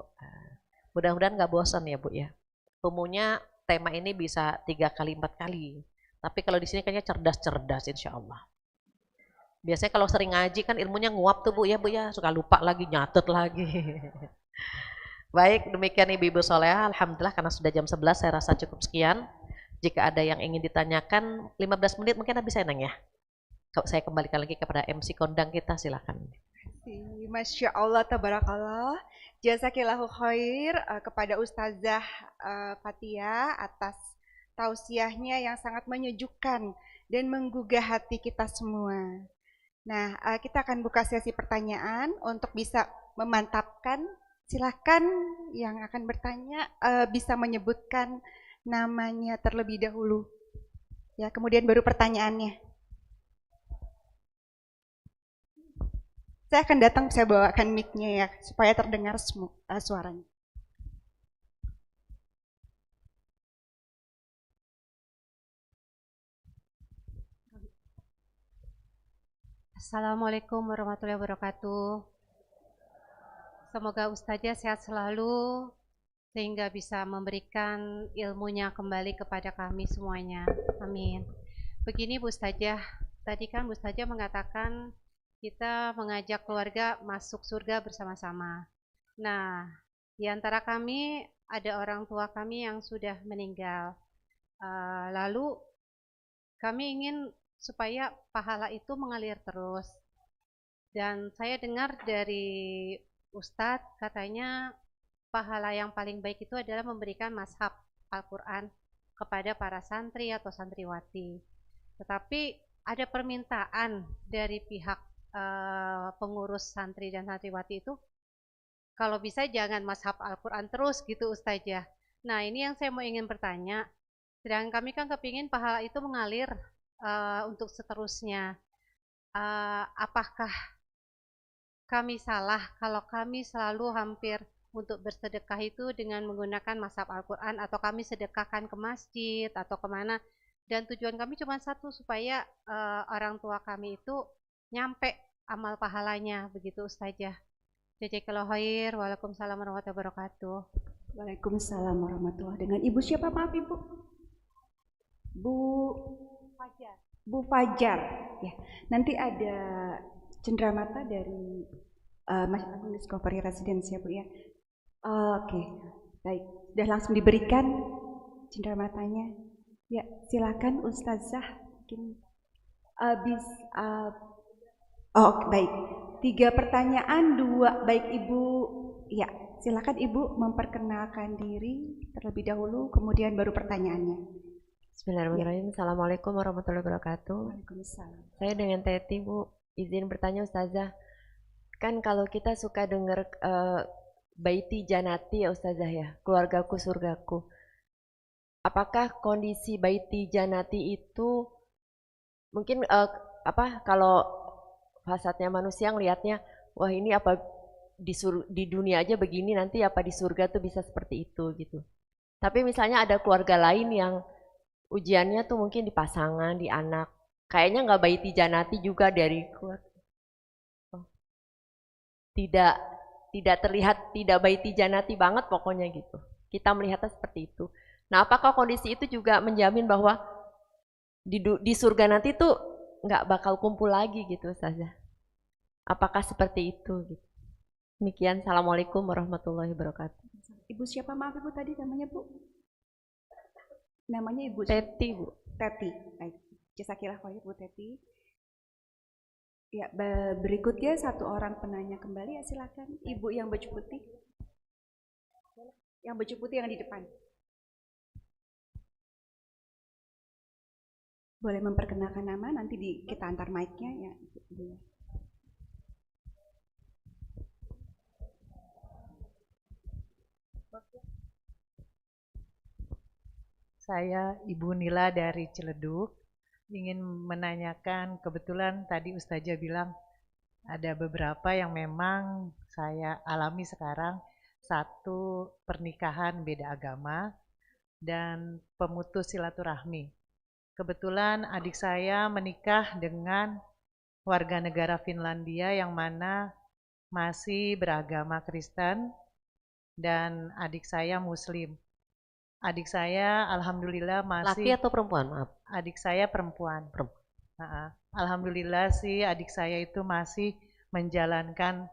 Mudah-mudahan nggak bosan ya Bu ya. Umumnya tema ini bisa 3 kali 4 kali. Tapi kalau di sini kayaknya cerdas-cerdas insya Allah. Biasanya kalau sering ngaji kan ilmunya nguap tuh Bu ya, suka lupa lagi, nyatet lagi. Baik, demikian Ibu-Ibu Soleha, alhamdulillah karena sudah jam 11 saya rasa cukup sekian. Jika ada yang ingin ditanyakan 15 menit mungkin bisa Nang ya. Saya kembalikan lagi kepada MC kondang kita, silakan. Masya Allah, tabarakallah. Jazakillahu khair kepada Ustazah Fatia atas tausiahnya yang sangat menyejukkan dan menggugah hati kita semua. Nah, kita akan buka sesi pertanyaan untuk bisa memantapkan. Silakan yang akan bertanya bisa menyebutkan namanya terlebih dahulu. Ya, kemudian baru pertanyaannya. Saya akan datang, saya bawakan mic-nya ya supaya terdengar suaranya. Assalamualaikum warahmatullahi wabarakatuh. Semoga Ustazah sehat selalu sehingga bisa memberikan ilmunya kembali kepada kami semuanya. Amin. Begini Bu Ustazah, tadi kan Bu Ustazah mengatakan kita mengajak keluarga masuk surga bersama-sama. Nah, di antara kami ada orang tua kami yang sudah meninggal. Lalu kami ingin supaya pahala itu mengalir terus. Dan saya dengar dari Ustadz katanya pahala yang paling baik itu adalah memberikan mazhab Al-Quran kepada para santri atau santriwati. Tetapi ada permintaan dari pihak pengurus santri dan santriwati itu, kalau bisa jangan mazhab Al-Quran terus gitu Ustazah. Nah ini yang saya mau ingin bertanya, sedangkan kami kan kepingin pahala itu mengalir untuk seterusnya. Apakah kami salah kalau kami selalu hampir untuk bersedekah itu dengan menggunakan mazhab Al-Quran, atau kami sedekahkan ke masjid atau kemana, dan tujuan kami cuma satu, supaya orang tua kami itu nyampe amal pahalanya, begitu Ustazah. Jazakallahu khair. Waalaikumsalam warahmatullahi wabarakatuh. Waalaikumsalam warahmatullahi. Dengan Ibu siapa, maaf Ibu? Bu Fajar. Bu Fajar. Ya, nanti ada cenderamata dari Masjid Agung Discovery Residence ya Bu ya. Oke, baik. Sudah langsung diberikan cendeраmatanya. Ya, silakan Ustazah. Mungkin baik. 3 pertanyaan, 2 baik Ibu. Ya, silakan Ibu memperkenalkan diri terlebih dahulu, kemudian baru pertanyaannya. Bismillahirrahmanirrahim. Assalamualaikum warahmatullahi wabarakatuh. Waalaikumsalam. Saya dengan Teti, Bu. Izin bertanya Ustazah. Kan kalau kita suka dengar baiti janati ya Ustazah ya, keluargaku surgaku. Apakah kondisi baiti janati itu mungkin kalau fasadnya manusia ngelihatnya, wah ini apa di dunia aja begini, nanti apa di surga tuh bisa seperti itu gitu. Tapi misalnya ada keluarga lain yang ujiannya tuh mungkin di pasangan, di anak. Kayaknya nggak baiti janati juga dari keluarga. Tidak terlihat, tidak baiti janati banget pokoknya gitu. Kita melihatnya seperti itu. Nah, apakah kondisi itu juga menjamin bahwa di surga nanti tuh nggak bakal kumpul lagi gitu Ustazah? Apakah seperti itu gitu? Demikian, Assalamualaikum warahmatullahi wabarakatuh. Ibu siapa, maaf Ibu tadi namanya Bu? Namanya Ibu Teti, Bu. Teti. Baik. Jazakillah khair Bu Teti. Ya, berikutnya 1 orang penanya kembali ya, silakan. Ibu yang baju putih. Yang baju putih yang di depan. Boleh memperkenalkan nama, nanti kita antar mic-nya ya. Saya Ibu Nila dari Ciledug, ingin menanyakan, kebetulan tadi Ustazah bilang ada beberapa yang memang saya alami sekarang. 1, pernikahan beda agama, dan pemutus silaturahmi. Kebetulan adik saya menikah dengan warga negara Finlandia yang mana masih beragama Kristen, dan adik saya Muslim. Adik saya alhamdulillah masih... Laki atau perempuan? Maaf. Adik saya perempuan. Alhamdulillah sih adik saya itu masih menjalankan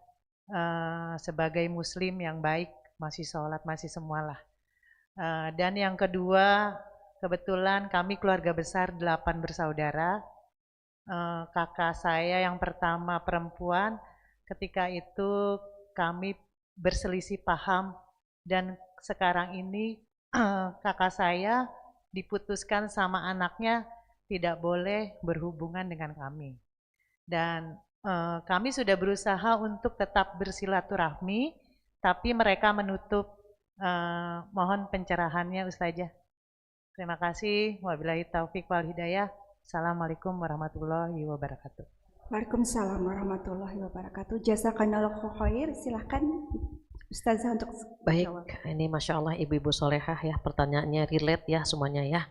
sebagai muslim yang baik, masih sholat, masih semualah. Dan yang kedua, kebetulan kami keluarga besar 8 bersaudara. Kakak saya yang pertama perempuan, ketika itu kami berselisih paham, dan sekarang ini kakak saya diputuskan sama anaknya tidak boleh berhubungan dengan kami. Dan kami sudah berusaha untuk tetap bersilaturahmi, tapi mereka menutup. Mohon pencerahannya Ustazah. Terima kasih. Wabillahi taufik wal hidayah. Assalamualaikum warahmatullahi wabarakatuh. Waalaikumsalam warahmatullahi wabarakatuh. Jazakallahu khair. Silahkan Ustazah untuk menjawab. Baik, ini Masya Allah ibu-ibu solehah ya, pertanyaannya relate ya semuanya ya.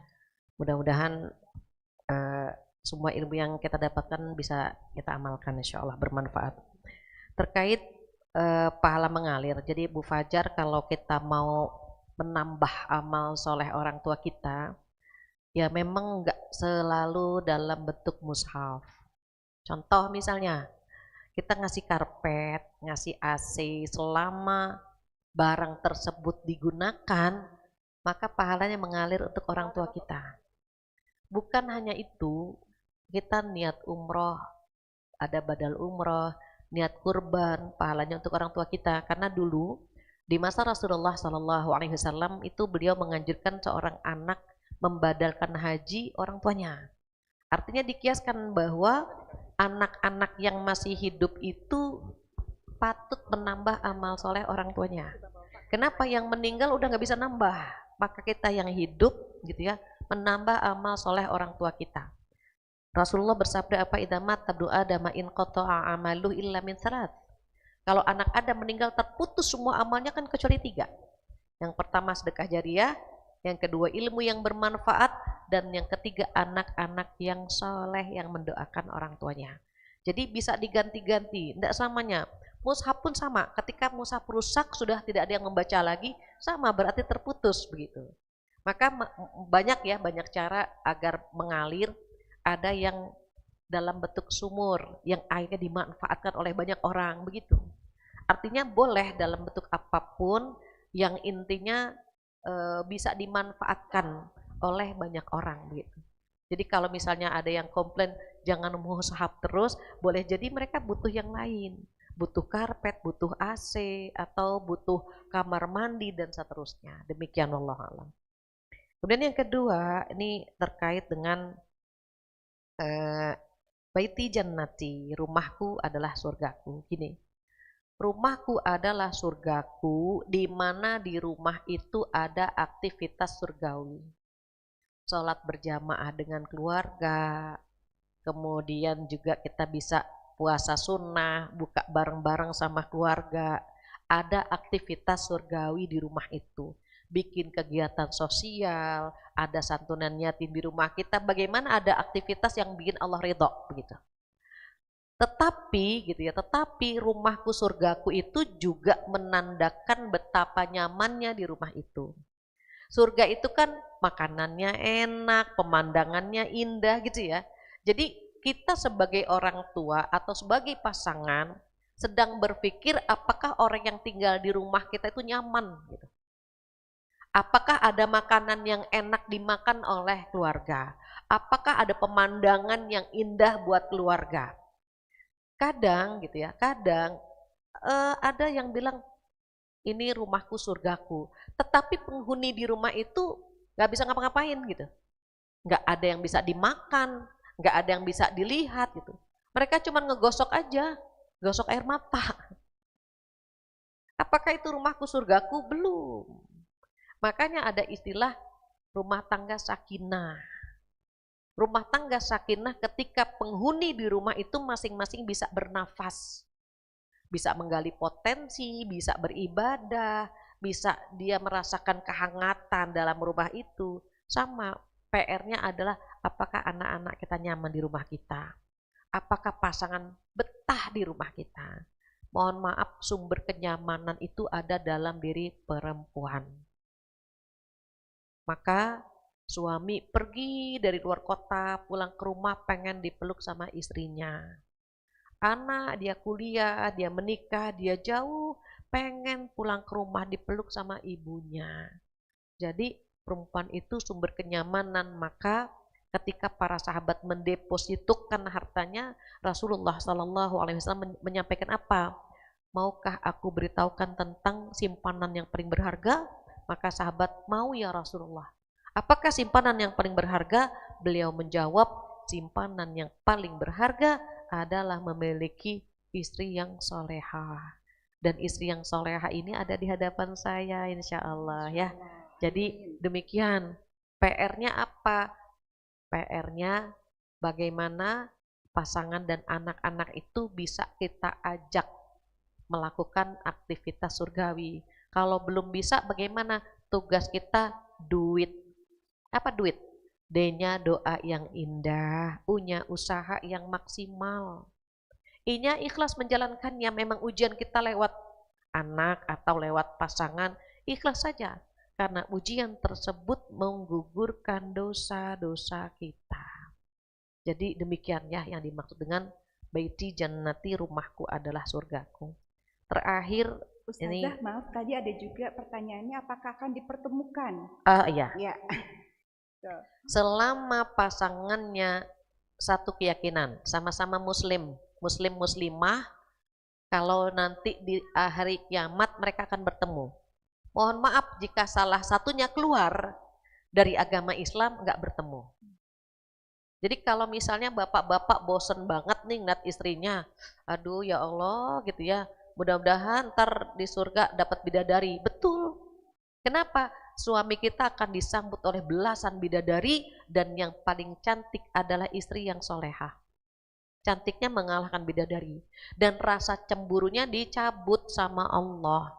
Mudah-mudahan semua ilmu yang kita dapatkan bisa kita amalkan, insya Allah bermanfaat. Terkait pahala mengalir, jadi Bu Fajar, kalau kita mau menambah amal soleh orang tua kita, ya memang nggak selalu dalam bentuk mushaf. Contoh misalnya, kita ngasih karpet, ngasih AC, selama barang tersebut digunakan, maka pahalanya mengalir untuk orang tua kita. Bukan hanya itu, kita niat umroh, ada badal umroh, niat kurban, pahalanya untuk orang tua kita. Karena dulu Di masa Rasulullah Shallallahu Alaihi Wasallam itu beliau menganjurkan seorang anak membadalkan haji orang tuanya. Artinya dikiaskan bahwa anak-anak yang masih hidup itu patut menambah amal soleh orang tuanya. Kenapa? Yang meninggal udah nggak bisa nambah, maka kita yang hidup gitu ya menambah amal soleh orang tua kita. Rasulullah bersabda apa? Idamat tabdu adama in qata'a amalu illa min salat. Kalau anak Adam meninggal terputus semua amalnya kan kecuali 3. Yang pertama sedekah jariah, yang kedua ilmu yang bermanfaat, dan yang ketiga anak-anak yang soleh yang mendoakan orang tuanya. Jadi bisa diganti-ganti, tidak samanya. Mushaf pun sama, ketika mushaf rusak sudah tidak ada yang membaca lagi, sama berarti terputus begitu. Maka banyak cara agar mengalir. Ada yang dalam bentuk sumur yang airnya dimanfaatkan oleh banyak orang begitu. Artinya boleh dalam bentuk apapun yang intinya bisa dimanfaatkan oleh banyak orang begitu. Jadi kalau misalnya ada yang komplain jangan mushaf terus, boleh jadi mereka butuh yang lain, butuh karpet, butuh AC, atau butuh kamar mandi dan seterusnya. Demikian wallahu a'lam. Kemudian yang kedua ini terkait dengan baiti jannati, rumahku adalah surgaku. Gini, rumahku adalah surgaku, di mana di rumah itu ada aktivitas surgawi. Sholat berjamaah dengan keluarga, kemudian juga kita bisa puasa sunnah, buka bareng-bareng sama keluarga. Ada aktivitas surgawi di rumah itu. Bikin kegiatan sosial, ada santunan yatim di rumah kita, bagaimana ada aktivitas yang bikin Allah ridho begitu. Tetapi rumahku surgaku itu juga menandakan betapa nyamannya di rumah itu. Surga itu kan makanannya enak, pemandangannya indah gitu ya. Jadi kita sebagai orang tua atau sebagai pasangan sedang berpikir apakah orang yang tinggal di rumah kita itu nyaman gitu. Apakah ada makanan yang enak dimakan oleh keluarga? Apakah ada pemandangan yang indah buat keluarga? Kadang ada yang bilang ini rumahku surgaku, tetapi penghuni di rumah itu nggak bisa ngapa-ngapain gitu, nggak ada yang bisa dimakan, nggak ada yang bisa dilihat gitu. Mereka cuma ngegosok aja, gosok air mata. Apakah itu rumahku surgaku? Belum. Makanya ada istilah rumah tangga sakinah. Rumah tangga sakinah ketika penghuni di rumah itu masing-masing bisa bernafas, bisa menggali potensi, bisa beribadah, bisa dia merasakan kehangatan dalam rumah itu. Sama PR-nya adalah apakah anak-anak kita nyaman di rumah kita, apakah pasangan betah di rumah kita. Mohon maaf, sumber kenyamanan itu ada dalam diri perempuan. Maka suami pergi dari luar kota, pulang ke rumah pengen dipeluk sama istrinya. Anak dia kuliah, dia menikah, dia jauh, pengen pulang ke rumah dipeluk sama ibunya. Jadi perempuan itu sumber kenyamanan. Maka ketika para sahabat mendepositokan hartanya, Rasulullah SAW menyampaikan apa? Maukah aku beritahukan tentang simpanan yang paling berharga? Maka sahabat, mau ya Rasulullah. Apakah simpanan yang paling berharga? Beliau menjawab, simpanan yang paling berharga adalah memiliki istri yang soleha. Dan istri yang soleha ini ada di hadapan saya insya Allah ya. Jadi demikian. PR-nya apa? PR-nya bagaimana pasangan dan anak-anak itu bisa kita ajak melakukan aktivitas surgawi. Kalau belum bisa bagaimana? Tugas kita duit. Apa duit? D-nya doa yang indah, U-nya usaha yang maksimal. I-nya ikhlas menjalankannya. Memang ujian kita lewat anak atau lewat pasangan, ikhlas saja. Karena ujian tersebut menggugurkan dosa-dosa kita. Jadi demikian ya yang dimaksud dengan baiti jannati, rumahku adalah surgaku. Terakhir Ustazah, ini, maaf tadi ada juga pertanyaannya apakah akan dipertemukan? iya. Ya. Selama pasangannya satu keyakinan, sama-sama muslim, muslimah, kalau nanti di hari kiamat mereka akan bertemu. Mohon maaf jika salah satunya keluar dari agama Islam nggak bertemu. Jadi kalau misalnya bapak-bapak bosen banget nih ngeliat istrinya, aduh ya Allah gitu ya, mudah-mudahan ntar di surga dapat bidadari. Betul. Kenapa? Suami kita akan disambut oleh belasan bidadari dan yang paling cantik adalah istri yang solehah. Cantiknya mengalahkan bidadari dan rasa cemburunya dicabut sama Allah.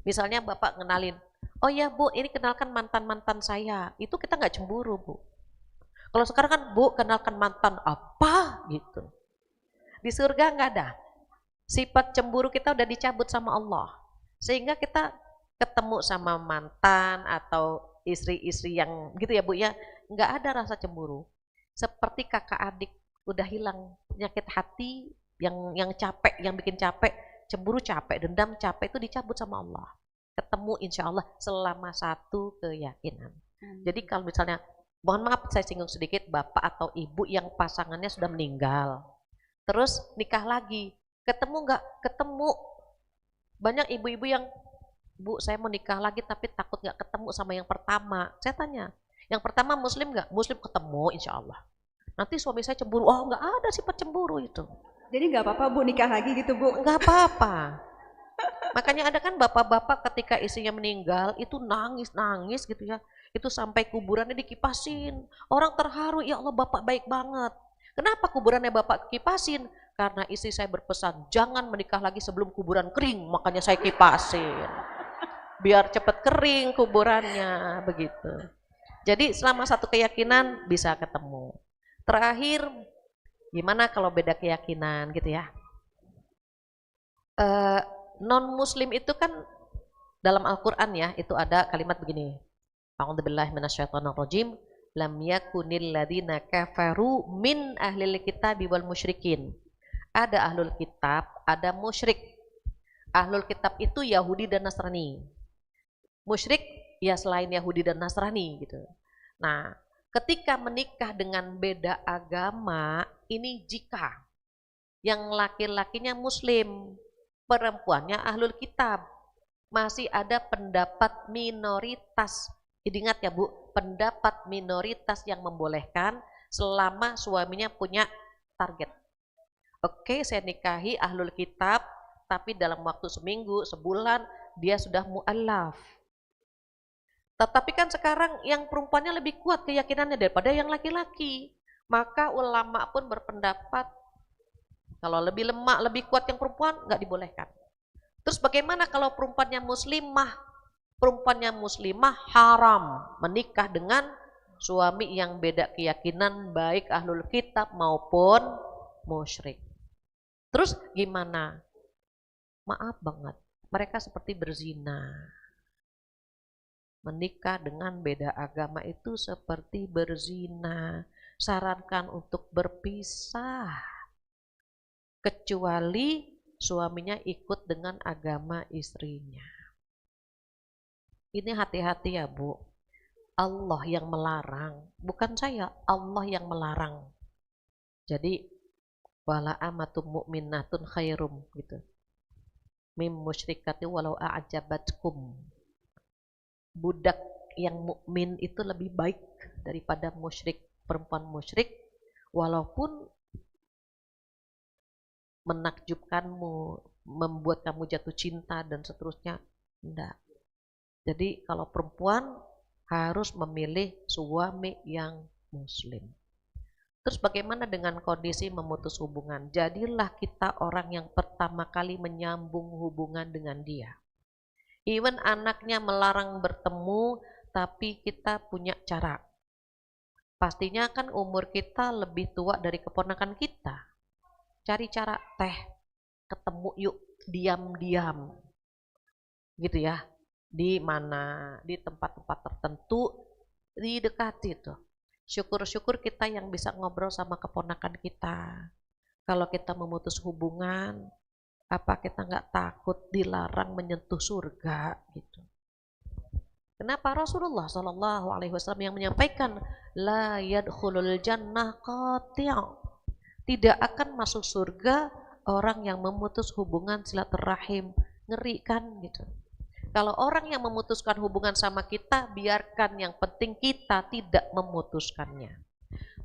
Misalnya bapak ngenalin, oh ya bu, ini kenalkan mantan-mantan saya, itu kita nggak cemburu bu. Kalau sekarang kan bu, kenalkan mantan apa gitu. Di surga nggak ada. Sifat cemburu kita udah dicabut sama Allah, sehingga kita ketemu sama mantan atau istri-istri yang gitu ya bu ya, nggak ada rasa cemburu. Seperti kakak adik, udah hilang penyakit hati yang capek, yang bikin capek, cemburu capek, dendam capek, itu dicabut sama Allah. Ketemu insya Allah selama satu keyakinan. Jadi kalau misalnya, mohon maaf saya singgung sedikit, bapak atau ibu yang pasangannya sudah meninggal, terus nikah lagi, ketemu nggak? Ketemu. Banyak ibu-ibu yang, bu saya mau nikah lagi tapi takut nggak ketemu sama yang pertama. Saya tanya, yang pertama muslim nggak? Muslim, ketemu insya Allah. Nanti suami saya cemburu, oh nggak ada sifat cemburu itu. Jadi nggak apa-apa bu nikah lagi gitu bu? Nggak apa-apa. Makanya ada kan bapak-bapak ketika istrinya meninggal itu nangis-nangis gitu ya. Itu sampai kuburannya dikipasin. Orang terharu, ya Allah bapak baik banget. Kenapa kuburannya bapak kipasin? Karena istri saya berpesan, jangan menikah lagi sebelum kuburan kering, makanya saya kipasin. Biar cepat kering kuburannya, begitu. Jadi selama satu keyakinan bisa ketemu. Terakhir, gimana kalau beda keyakinan gitu ya? Non-muslim itu kan dalam Al-Quran ya, itu ada kalimat begini. A'udzubillahi minasyaitonirrajim. Lam yakunil ladzina kafaru min ahlil kitabi wal musyrikin. Ada ahlul kitab, ada musyrik. Ahlul kitab itu Yahudi dan Nasrani. Musyrik ya selain Yahudi dan Nasrani gitu. Nah, ketika menikah dengan beda agama, ini jika yang laki-lakinya muslim, perempuannya ahlul kitab, masih ada pendapat minoritas. Jadi ingat ya bu, pendapat minoritas yang membolehkan selama suaminya punya target. Oke, saya nikahi ahlul kitab, tapi dalam waktu seminggu, sebulan, dia sudah mu'allaf. Tetapi kan sekarang yang perempuannya lebih kuat keyakinannya daripada yang laki-laki. Maka ulama pun berpendapat kalau lebih lemah, lebih kuat yang perempuan nggak dibolehkan. Terus bagaimana kalau perempuannya muslimah? Perempuannya muslimah haram menikah dengan suami yang beda keyakinan, baik ahlul kitab maupun musyrik. Terus gimana? Maaf banget, mereka seperti berzina. Menikah dengan beda agama itu seperti berzina. Sarankan untuk berpisah. Kecuali suaminya ikut dengan agama istrinya. Ini hati-hati ya bu. Allah yang melarang, bukan saya, Allah yang melarang. Jadi wala amatum mu'minatun khairum gitu. Mim musyrikati walau a'jabatkum. Budak yang mukmin itu lebih baik daripada musyrik, perempuan musyrik, walaupun menakjubkanmu, membuat kamu jatuh cinta dan seterusnya, enggak. Jadi kalau perempuan harus memilih suami yang muslim. Terus bagaimana dengan kondisi memutus hubungan? Jadilah kita orang yang pertama kali menyambung hubungan dengan dia. Even anaknya melarang bertemu, tapi kita punya cara. Pastinya kan umur kita lebih tua dari keponakan kita. Cari cara, teh, ketemu yuk, diam-diam. Gitu ya. Di mana? Di tempat-tempat tertentu, didekati tuh. Syukur-syukur kita yang bisa ngobrol sama keponakan kita. Kalau kita memutus hubungan, apa kita nggak takut dilarang menyentuh surga gitu? Kenapa Rasulullah SAW yang menyampaikan la yadkhulul jannah qati', tidak akan masuk surga orang yang memutus hubungan silaturahim. Ngeri kan gitu. Kalau orang yang memutuskan hubungan sama kita, biarkan, yang penting kita tidak memutuskannya.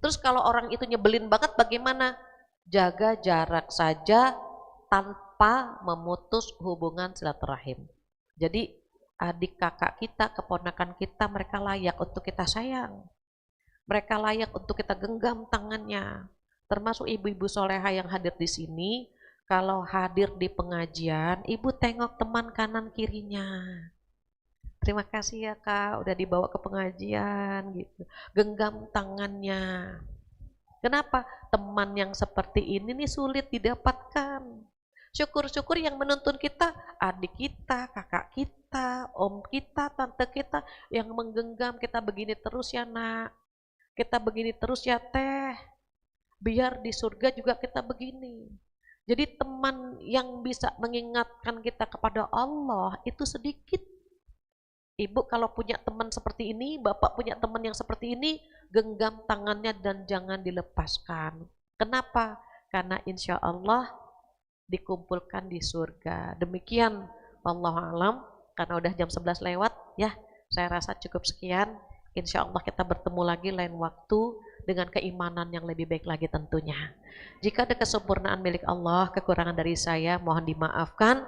Terus kalau orang itu nyebelin banget bagaimana? Jaga jarak saja tanpa memutus hubungan silaturahim. Jadi adik kakak kita, keponakan kita, mereka layak untuk kita sayang. Mereka layak untuk kita genggam tangannya. Termasuk ibu-ibu soleha yang hadir di sini. Kalau hadir di pengajian, ibu tengok teman kanan kirinya. Terima kasih ya kak, udah dibawa ke pengajian gitu. Genggam tangannya. Kenapa? Teman yang seperti ini nih sulit didapatkan. Syukur-syukur yang menuntun kita, adik kita, kakak kita, om kita, tante kita, yang menggenggam kita begini terus ya nak. Kita begini terus ya teh. Biar di surga juga kita begini. Jadi teman yang bisa mengingatkan kita kepada Allah itu sedikit. Ibu kalau punya teman seperti ini, bapak punya teman yang seperti ini, genggam tangannya dan jangan dilepaskan. Kenapa? Karena insya Allah dikumpulkan di surga. Demikian, wallahu alam, karena udah jam 11 lewat ya, saya rasa cukup sekian. Insya Allah kita bertemu lagi lain waktu dengan keimanan yang lebih baik lagi tentunya. Jika ada kesempurnaan milik Allah, kekurangan dari saya mohon dimaafkan.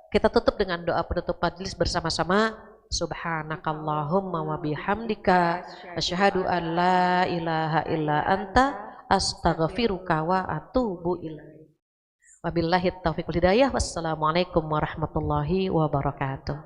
Kita tutup dengan doa penutup majelis bersama-sama. Subhanakallahumma wa bihamdika asyhadu an la ilaha illa anta astaghfiruka wa atubu ilaik. Wabillahi taufiq wal hidayah. Wassalamualaikum warahmatullahi wabarakatuh.